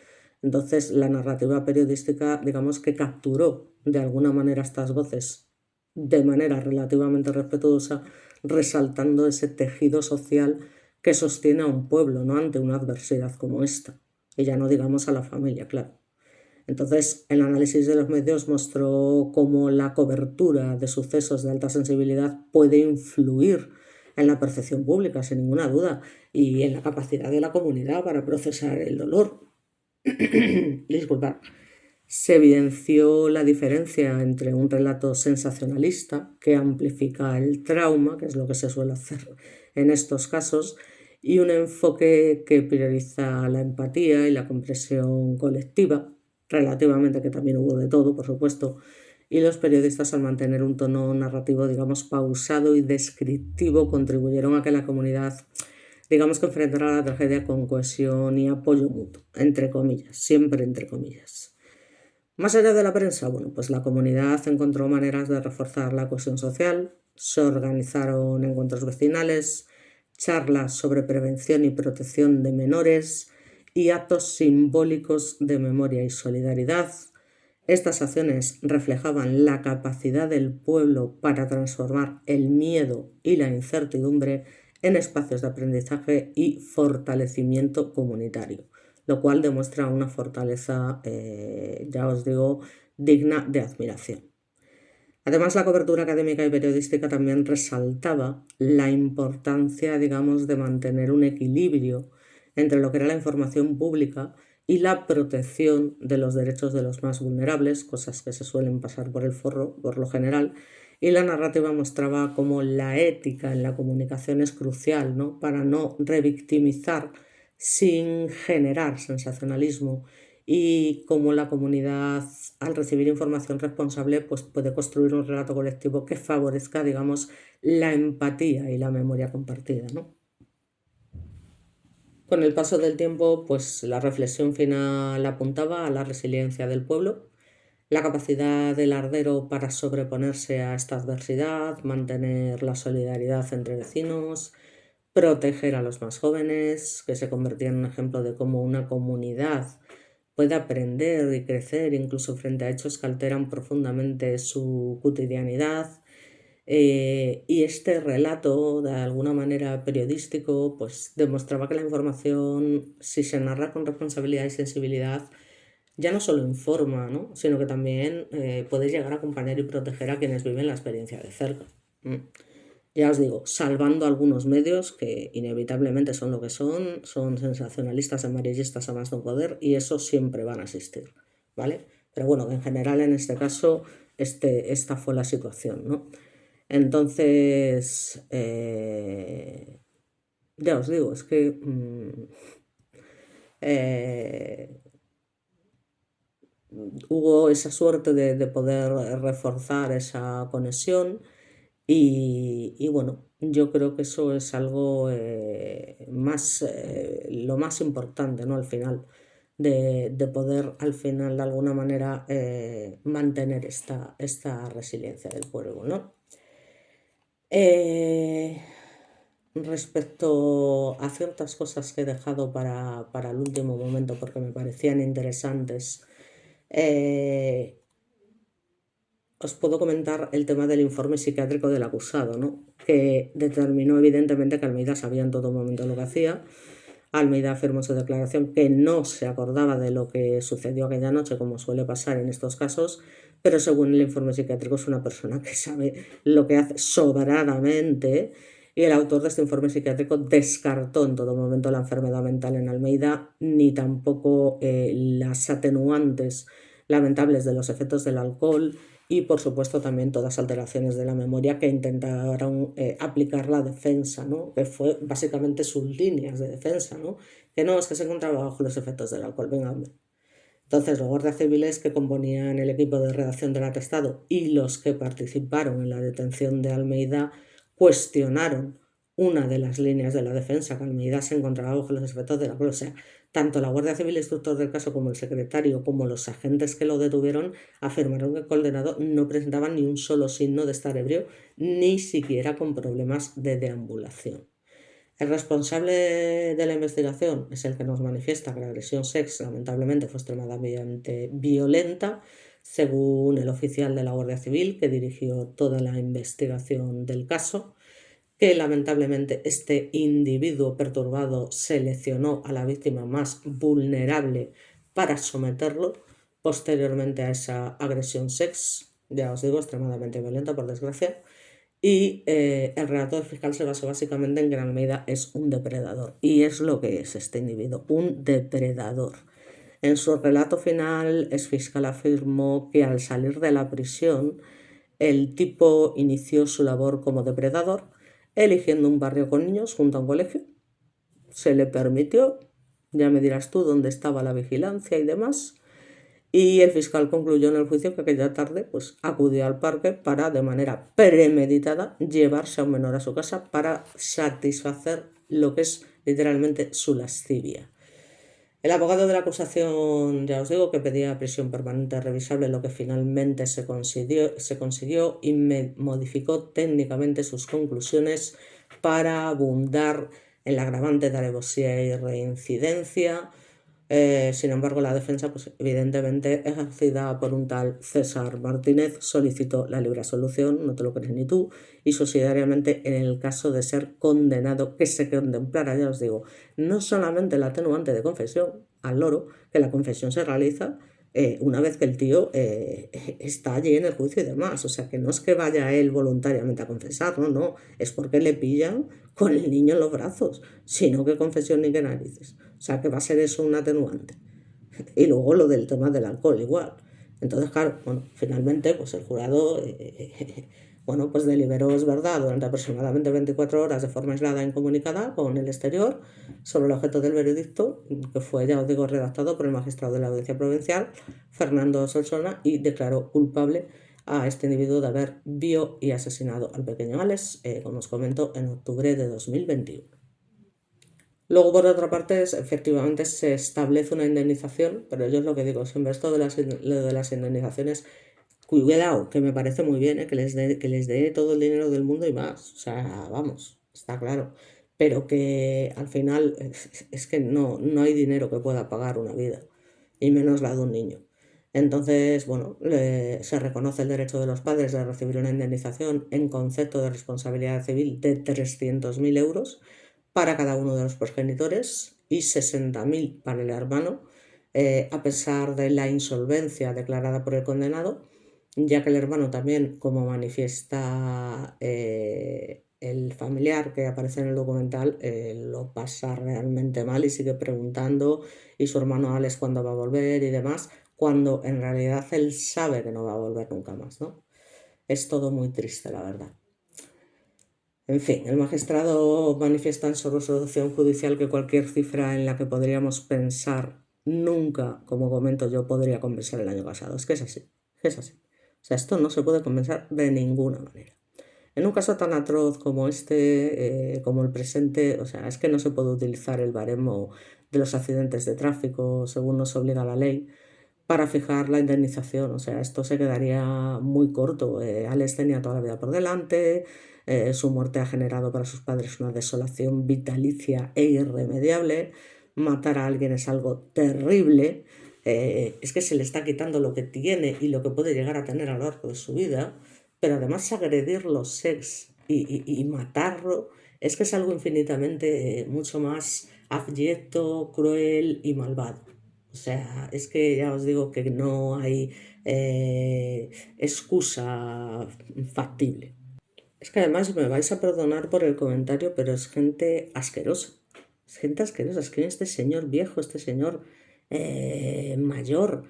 Entonces, la narrativa periodística, digamos que capturó de alguna manera estas voces de manera relativamente respetuosa, resaltando ese tejido social que sostiene a un pueblo, ¿no?, ante una adversidad como esta. Y ya no digamos a la familia, claro. Entonces, el análisis de los medios mostró cómo la cobertura de sucesos de alta sensibilidad puede influir en la percepción pública, sin ninguna duda, y en la capacidad de la comunidad para procesar el dolor. Disculpad. Se evidenció la diferencia entre un relato sensacionalista, que amplifica el trauma, que es lo que se suele hacer en estos casos, y un enfoque que prioriza la empatía y la comprensión colectiva, relativamente, que también hubo de todo, por supuesto, y los periodistas, al mantener un tono narrativo, digamos, pausado y descriptivo, contribuyeron a que la comunidad, digamos, que enfrentara la tragedia con cohesión y apoyo mutuo, entre comillas, siempre entre comillas. Más allá de la prensa, bueno, pues la comunidad encontró maneras de reforzar la cohesión social, se organizaron encuentros vecinales, charlas sobre prevención y protección de menores y actos simbólicos de memoria y solidaridad. Estas acciones reflejaban la capacidad del pueblo para transformar el miedo y la incertidumbre en espacios de aprendizaje y fortalecimiento comunitario, lo cual demuestra una fortaleza, ya os digo, digna de admiración. Además, la cobertura académica y periodística también resaltaba la importancia, digamos, de mantener un equilibrio entre lo que era la información pública y la protección de los derechos de los más vulnerables, cosas que se suelen pasar por el forro por lo general, y la narrativa mostraba cómo la ética en la comunicación es crucial, ¿no?, para no revictimizar sin generar sensacionalismo, y cómo la comunidad, al recibir información responsable, pues puede construir un relato colectivo que favorezca, digamos, la empatía y la memoria compartida, ¿no? Con el paso del tiempo, pues la reflexión final apuntaba a la resiliencia del pueblo, la capacidad del ardero para sobreponerse a esta adversidad, mantener la solidaridad entre vecinos, proteger a los más jóvenes, que se convertía en un ejemplo de cómo una comunidad puede aprender y crecer incluso frente a hechos que alteran profundamente su cotidianidad. Y este relato, de alguna manera periodístico, pues demostraba que la información, si se narra con responsabilidad y sensibilidad, ya no solo informa, ¿no?, sino que también puede llegar a acompañar y proteger a quienes viven la experiencia de cerca. Ya os digo, salvando algunos medios que inevitablemente son lo que son sensacionalistas, amarillistas a más no poder, y eso siempre van a existir, ¿vale? Pero bueno, en general en este caso esta fue la situación, ¿no? Entonces, ya os digo, es que hubo esa suerte de poder reforzar esa conexión. Y bueno, yo creo que eso es algo lo más importante, ¿no?, al final, de poder, al final, de alguna manera, mantener esta resiliencia del pueblo, ¿no? Respecto a ciertas cosas que he dejado para el último momento porque me parecían interesantes, os puedo comentar el tema del informe psiquiátrico del acusado, ¿no?, que determinó evidentemente que Almeida sabía en todo momento lo que hacía. Almeida afirmó en su declaración que no se acordaba de lo que sucedió aquella noche, como suele pasar en estos casos, pero según el informe psiquiátrico es una persona que sabe lo que hace sobradamente, y el autor de este informe psiquiátrico descartó en todo momento la enfermedad mental en Almeida, ni tampoco las atenuantes lamentables de los efectos del alcohol y por supuesto también todas alteraciones de la memoria que intentaron aplicar la defensa, ¿no? Que fue básicamente sus líneas de defensa, ¿no? Que no, es que se encontraba bajo los efectos del alcohol, venga, hombre. Entonces, los guardias civiles que componían el equipo de redacción del atestado y los que participaron en la detención de Almeida cuestionaron una de las líneas de la defensa, que Almeida se encontraba bajo los efectos del alcohol. O sea, tanto la Guardia Civil instructor del caso como el secretario, como los agentes que lo detuvieron, afirmaron que el condenado no presentaba ni un solo signo de estar ebrio, ni siquiera con problemas de deambulación. El responsable de la investigación es el que nos manifiesta que la agresión sexual lamentablemente fue extremadamente violenta, según el oficial de la Guardia Civil que dirigió toda la investigación del caso, que lamentablemente este individuo perturbado seleccionó a la víctima más vulnerable para someterlo posteriormente a esa agresión sexual, ya os digo, extremadamente violenta por desgracia. Y el relato del fiscal se basó básicamente en que Almeida es un depredador. Y es lo que es este individuo, un depredador. En su relato final, el fiscal afirmó que al salir de la prisión, el tipo inició su labor como depredador, eligiendo un barrio con niños junto a un colegio. Se le permitió, ya me dirás tú dónde estaba la vigilancia y demás. Y el fiscal concluyó en el juicio que aquella tarde pues, acudió al parque para, de manera premeditada, llevarse a un menor a su casa para satisfacer lo que es literalmente su lascivia. El abogado de la acusación, ya os digo, que pedía prisión permanente revisable, lo que finalmente se consiguió y modificó técnicamente sus conclusiones para abundar en la agravante de alevosía y reincidencia. Sin embargo, la defensa, pues, evidentemente ejercida por un tal César Martínez, solicitó la libre absolución, no te lo crees ni tú, y subsidiariamente en el caso de ser condenado, que se contemplara, ya os digo, no solamente el atenuante de confesión al loro, que la confesión se realiza una vez que el tío está allí en el juicio y demás. O sea, que no es que vaya él voluntariamente a confesar, no, es porque le pillan con el niño en los brazos, sino que confesión ni que narices. O sea, que va a ser eso un atenuante. Y luego lo del tema del alcohol igual. Entonces, claro, bueno, finalmente pues el jurado bueno, pues deliberó, es verdad, durante aproximadamente 24 horas de forma aislada e incomunicada con el exterior sobre el objeto del veredicto, que fue, ya os digo, redactado por el magistrado de la Audiencia Provincial, Fernando Solsona, y declaró culpable a este individuo de haber violado y asesinado al pequeño Alex, como os comento, en octubre de 2021. Luego, por otra parte, efectivamente se establece una indemnización, pero yo es lo que digo siempre, esto de las indemnizaciones, cuidado, que me parece muy bien, que les dé todo el dinero del mundo y más, o sea, vamos, está claro, pero que al final es que no hay dinero que pueda pagar una vida, y menos la de un niño. Entonces, bueno, se reconoce el derecho de los padres de recibir una indemnización en concepto de responsabilidad civil de 300.000 euros para cada uno de los progenitores y 60.000 para el hermano, a pesar de la insolvencia declarada por el condenado, ya que el hermano también, como manifiesta el familiar que aparece en el documental, lo pasa realmente mal y sigue preguntando, y su hermano Alex cuándo va a volver y demás, cuando en realidad él sabe que no va a volver nunca más, ¿no? Es todo muy triste, la verdad. En fin, el magistrado manifiesta en su resolución judicial que cualquier cifra en la que podríamos pensar nunca, como comento yo, podría compensar el año pasado. Es que es así, es así. O sea, esto no se puede compensar de ninguna manera. En un caso tan atroz como este, como el presente, o sea, es que no se puede utilizar el baremo de los accidentes de tráfico, según nos obliga la ley, para fijar la indemnización. O sea, esto se quedaría muy corto. Alex tenía toda la vida por delante, su muerte ha generado para sus padres una desolación vitalicia e irremediable. Matar a alguien es algo terrible. Es que se le está quitando lo que tiene y lo que puede llegar a tener a lo largo de su vida, pero además agredirlo y matarlo es que es algo infinitamente mucho más abyecto, cruel y malvado. O sea, es que ya os digo que no hay excusa factible. Es que además me vais a perdonar por el comentario, pero es gente asquerosa. Es gente asquerosa. Es que este señor viejo, este señor mayor,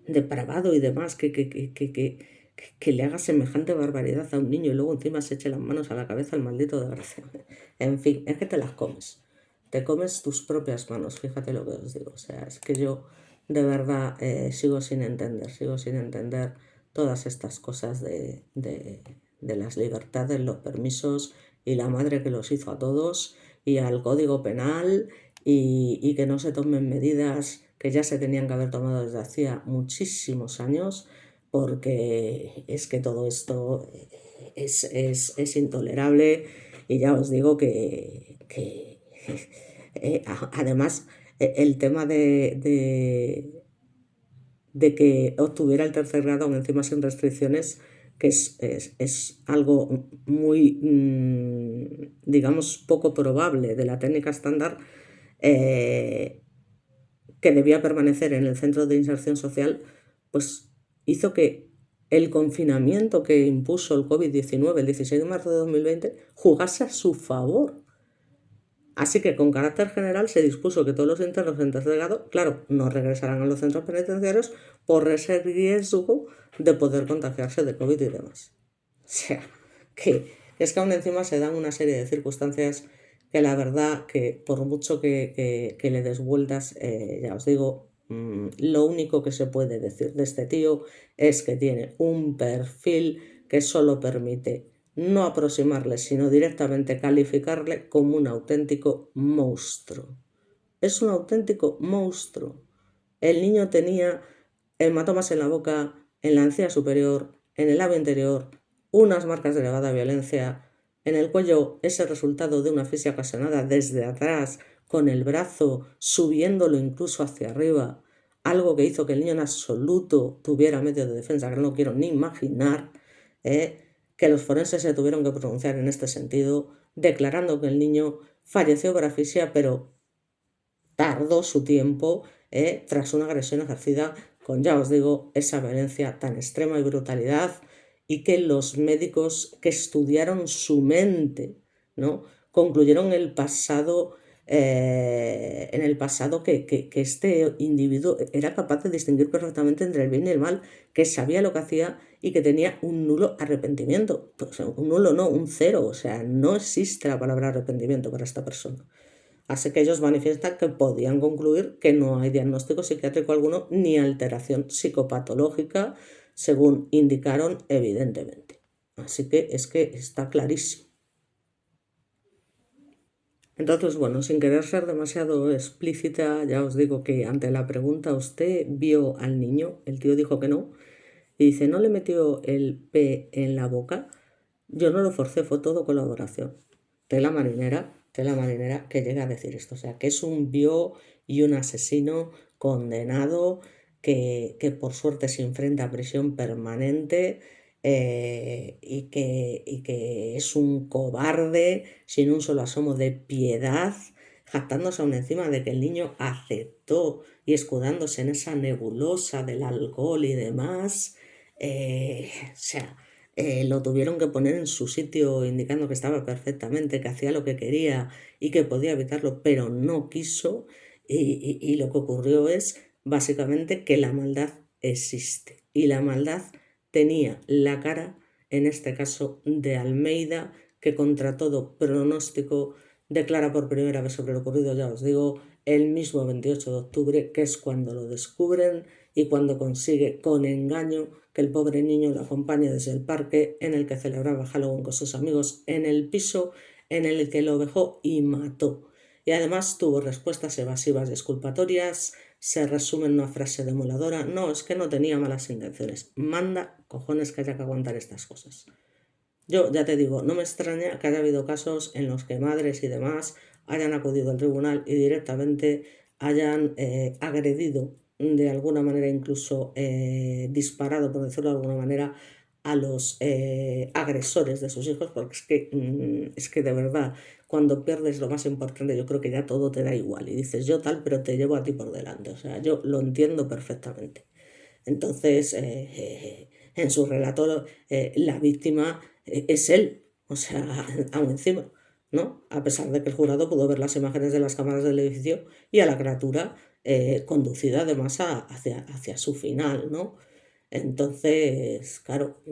depravado y demás que le haga semejante barbaridad a un niño y luego encima se eche las manos a la cabeza al maldito desgraciado. En fin, es que te las comes. Te comes tus propias manos, fíjate lo que os digo. O sea, es que yo de verdad sigo sin entender todas estas cosas de las libertades, los permisos y la madre que los hizo a todos y al Código Penal y que no se tomen medidas que ya se tenían que haber tomado desde hacía muchísimos años, porque es que todo esto es intolerable y ya os digo que además el tema de que obtuviera el tercer grado aún encima sin restricciones, que es algo muy, digamos, poco probable de la técnica estándar, que debía permanecer en el centro de inserción social, pues hizo que el confinamiento que impuso el COVID-19 el 16 de marzo de 2020 jugase a su favor. Así que con carácter general se dispuso que todos los internos en tercer grado, claro, no regresarán a los centros penitenciarios por ese riesgo de poder contagiarse de COVID y demás. O sea, que es que aún encima se dan una serie de circunstancias que la verdad que por mucho que le des vueltas, ya os digo, lo único que se puede decir de este tío es que tiene un perfil que solo permite no aproximarle, sino directamente calificarle como un auténtico monstruo. Es un auténtico monstruo. El niño tenía hematomas en la boca, en la encía superior, en el labio interior, unas marcas de elevada violencia, en el cuello ese resultado de una asfixia ocasionada desde atrás, con el brazo subiéndolo incluso hacia arriba, algo que hizo que el niño en absoluto tuviera medio de defensa, que no lo quiero ni imaginar, que los forenses se tuvieron que pronunciar en este sentido, declarando que el niño falleció por asfixia, pero tardó su tiempo tras una agresión ejercida con, ya os digo, esa violencia tan extrema y brutalidad, y que los médicos que estudiaron su mente, ¿no?, concluyeron en el pasado que este individuo era capaz de distinguir perfectamente entre el bien y el mal, que sabía lo que hacía y que tenía un nulo arrepentimiento. Pues, un nulo no, un cero. O sea, no existe la palabra arrepentimiento para esta persona. Así que ellos manifiestan que podían concluir que no hay diagnóstico psiquiátrico alguno ni alteración psicopatológica, según indicaron evidentemente. Así que es que está clarísimo. Entonces, bueno, sin querer ser demasiado explícita, ya os digo que ante la pregunta, ¿usted vio al niño? El tío dijo que no. Y dice, ¿no le metió el P en la boca? Yo no lo forcé, fue todo colaboración. Tela marinera que llega a decir esto. O sea, que es un vio y un asesino condenado que por suerte se enfrenta a prisión permanente, y que es un cobarde sin un solo asomo de piedad, jactándose aún encima de que el niño aceptó y escudándose en esa nebulosa del alcohol y demás. O sea, lo tuvieron que poner en su sitio indicando que estaba perfectamente, que hacía lo que quería y que podía evitarlo, pero no quiso. Y lo que ocurrió es básicamente que la maldad existe. Y la maldad tenía la cara, en este caso, de Almeida, que contra todo pronóstico declara por primera vez sobre lo ocurrido, ya os digo, el mismo 28 de octubre, que es cuando lo descubren y cuando consigue con engaño que el pobre niño lo acompañe desde el parque en el que celebraba Halloween con sus amigos, en el piso en el que lo dejó y mató. Y además tuvo respuestas evasivas y exculpatorias. Se resume en una frase demoledora: no, es que no tenía malas intenciones. Manda cojones que haya que aguantar estas cosas. Yo ya te digo, no me extraña que haya habido casos en los que madres y demás hayan acudido al tribunal y directamente hayan agredido de alguna manera, incluso disparado, por decirlo de alguna manera, a los agresores de sus hijos, porque es que de verdad, cuando pierdes lo más importante, yo creo que ya todo te da igual y dices yo tal, pero te llevo a ti por delante. O sea, yo lo entiendo perfectamente. Entonces, en su relato, la víctima es él, o sea, aún encima. ¿no? A pesar de que el jurado pudo ver las imágenes de las cámaras del edificio y a la criatura conducida además hacia su final, ¿no? Entonces, claro,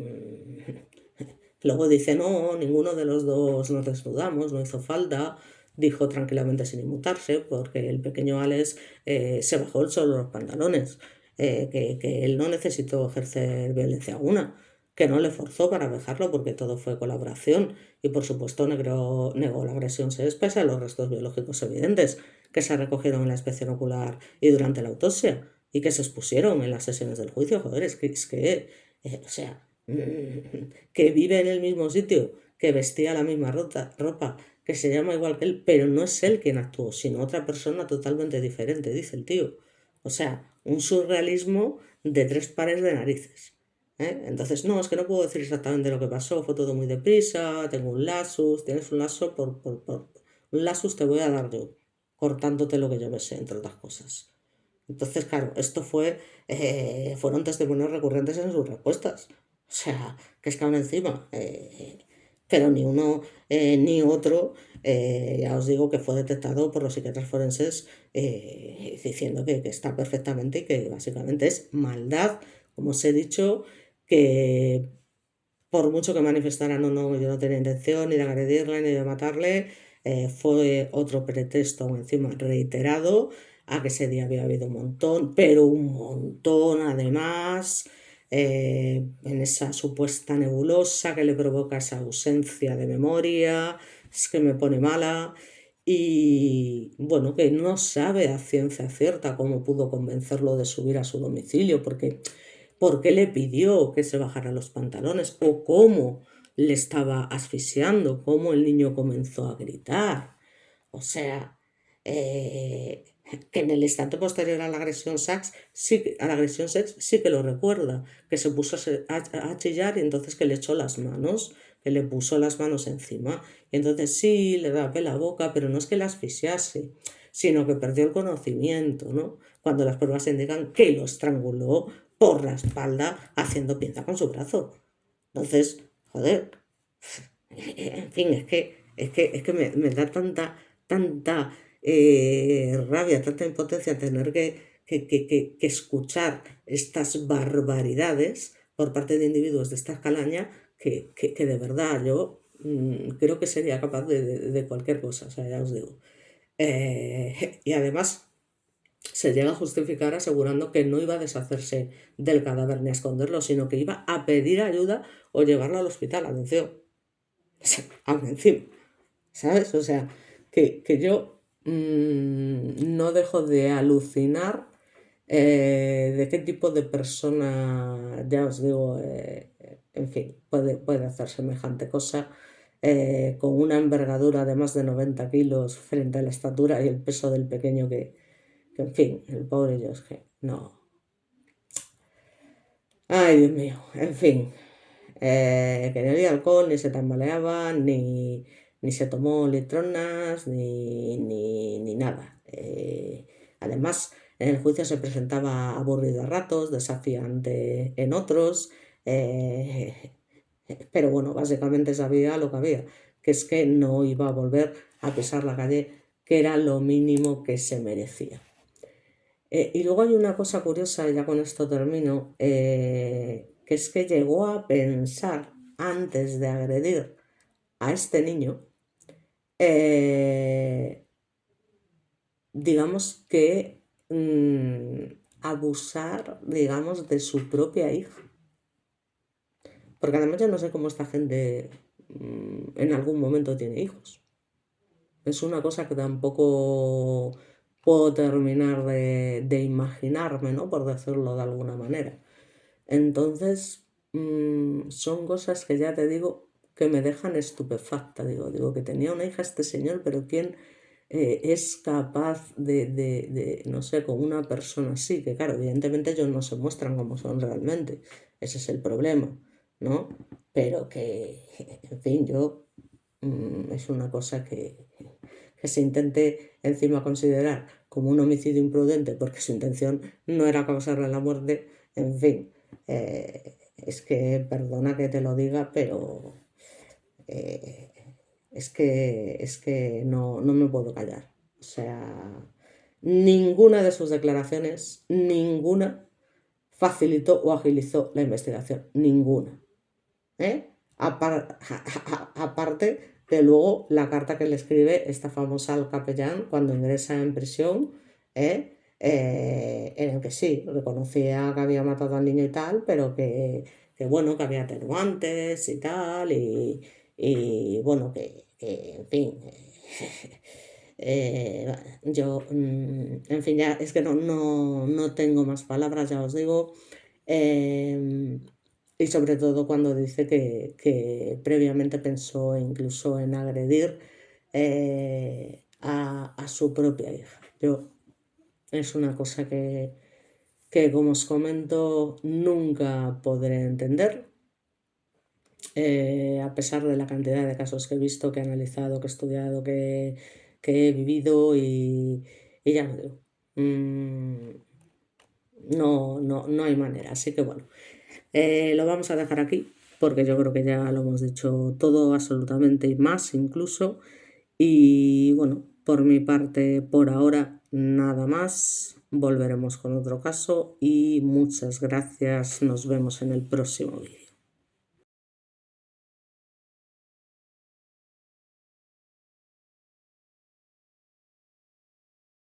luego dice, no, ninguno de los dos nos desnudamos, no hizo falta, dijo tranquilamente sin inmutarse, porque el pequeño Alex se bajó él solo los pantalones, que él no necesitó ejercer violencia alguna, que no le forzó para dejarlo porque todo fue colaboración y por supuesto negó la agresión pese a los restos biológicos evidentes que se recogieron en la inspección ocular y durante la autopsia y que se expusieron en las sesiones del juicio. Joder, o sea, que vive en el mismo sitio, que vestía la misma ropa, que se llama igual que él, pero no es él quien actuó, sino otra persona totalmente diferente, dice el tío. O sea, un surrealismo de 3 pares de narices. Entonces, no, es que no puedo decir exactamente lo que pasó, fue todo muy deprisa, tengo un lapsus, tienes un lapsus un lapsus te voy a dar yo, cortándote lo que yo me sé, entre otras cosas. Entonces, claro, fueron testimonios recurrentes en sus respuestas. O sea, que es que aún encima, pero ni uno ni otro, ya os digo que fue detectado por los psiquiatras forenses diciendo que está perfectamente y que básicamente es maldad, como os he dicho, que por mucho que manifestaran o no, yo no tenía intención ni de agredirle ni de matarle, fue otro pretexto encima reiterado a que ese día había habido un montón, pero un montón además, en esa supuesta nebulosa que le provoca esa ausencia de memoria, es que me pone mala. Y bueno, que no sabe a ciencia cierta cómo pudo convencerlo de subir a su domicilio, porque por qué le pidió que se bajara los pantalones o cómo le estaba asfixiando, cómo el niño comenzó a gritar. O sea, eh, que en el instante posterior a la agresión sex sí que lo recuerda, que se puso a chillar y entonces que le echó las manos, que le puso las manos encima. Y entonces sí, le tapé la boca, pero no es que la asfixiase, sino que perdió el conocimiento, ¿no? Cuando las pruebas indican que lo estranguló por la espalda haciendo pinza con su brazo. Entonces, joder, en fin, es que me da tanta rabia, tanta impotencia tener que escuchar estas barbaridades por parte de individuos de esta calaña que de verdad yo creo que sería capaz de cualquier cosa, o sea, ya os digo. Y además se llega a justificar asegurando que no iba a deshacerse del cadáver ni a esconderlo, sino que iba a pedir ayuda o llevarlo al hospital, atención. Aún encima, ¿sabes? O sea, que yo no dejo de alucinar de qué tipo de persona, ya os digo, en fin, puede hacer semejante cosa con una envergadura de más de 90 kilos frente a la estatura y el peso del pequeño que en fin, el pobre yo es que no. Ay, Dios mío, en fin, que ni olía alcohol, ni se tambaleaba, ni se tomó litronas, ni nada. Además, en el juicio se presentaba aburrido a ratos, desafiante en otros, pero bueno, básicamente sabía lo que había, que es que no iba a volver a pisar la calle, que era lo mínimo que se merecía. Y luego hay una cosa curiosa, y ya con esto termino, que es que llegó a pensar antes de agredir a este niño, eh, digamos que abusar, digamos, de su propia hija. Porque además yo no sé cómo esta gente en algún momento tiene hijos. Es una cosa que tampoco puedo terminar de imaginarme, ¿no? Por decirlo de alguna manera. Entonces, son cosas que ya te digo que me dejan estupefacta. Digo que tenía una hija este señor, pero ¿quién es capaz no sé, con una persona así? Que claro, evidentemente ellos no se muestran como son realmente. Ese es el problema, ¿no? Pero que, en fin, es una cosa que se intente encima considerar como un homicidio imprudente porque su intención no era causarle la muerte, en fin, es que perdona que te lo diga, pero es que no me puedo callar. O sea, ninguna de sus declaraciones, ninguna facilitó o agilizó la investigación, ninguna. Aparte de luego la carta que le escribe esta famosa al capellán cuando ingresa en prisión, en el que sí, reconocía que había matado al niño y tal, pero que bueno, que había atenuantes y tal, y bueno, en fin, yo, en fin, ya es que no tengo más palabras, ya os digo. Y sobre todo cuando dice que previamente pensó incluso en agredir a su propia hija. Es una cosa que, como os comento, nunca podré entender. A pesar de la cantidad de casos que he visto, que he analizado, que he estudiado, que he vivido y ya os digo, no hay manera. Así que bueno, lo vamos a dejar aquí porque yo creo que ya lo hemos dicho todo absolutamente y más incluso. Y bueno, por mi parte, por ahora, nada más. Volveremos con otro caso y muchas gracias. Nos vemos en el próximo vídeo.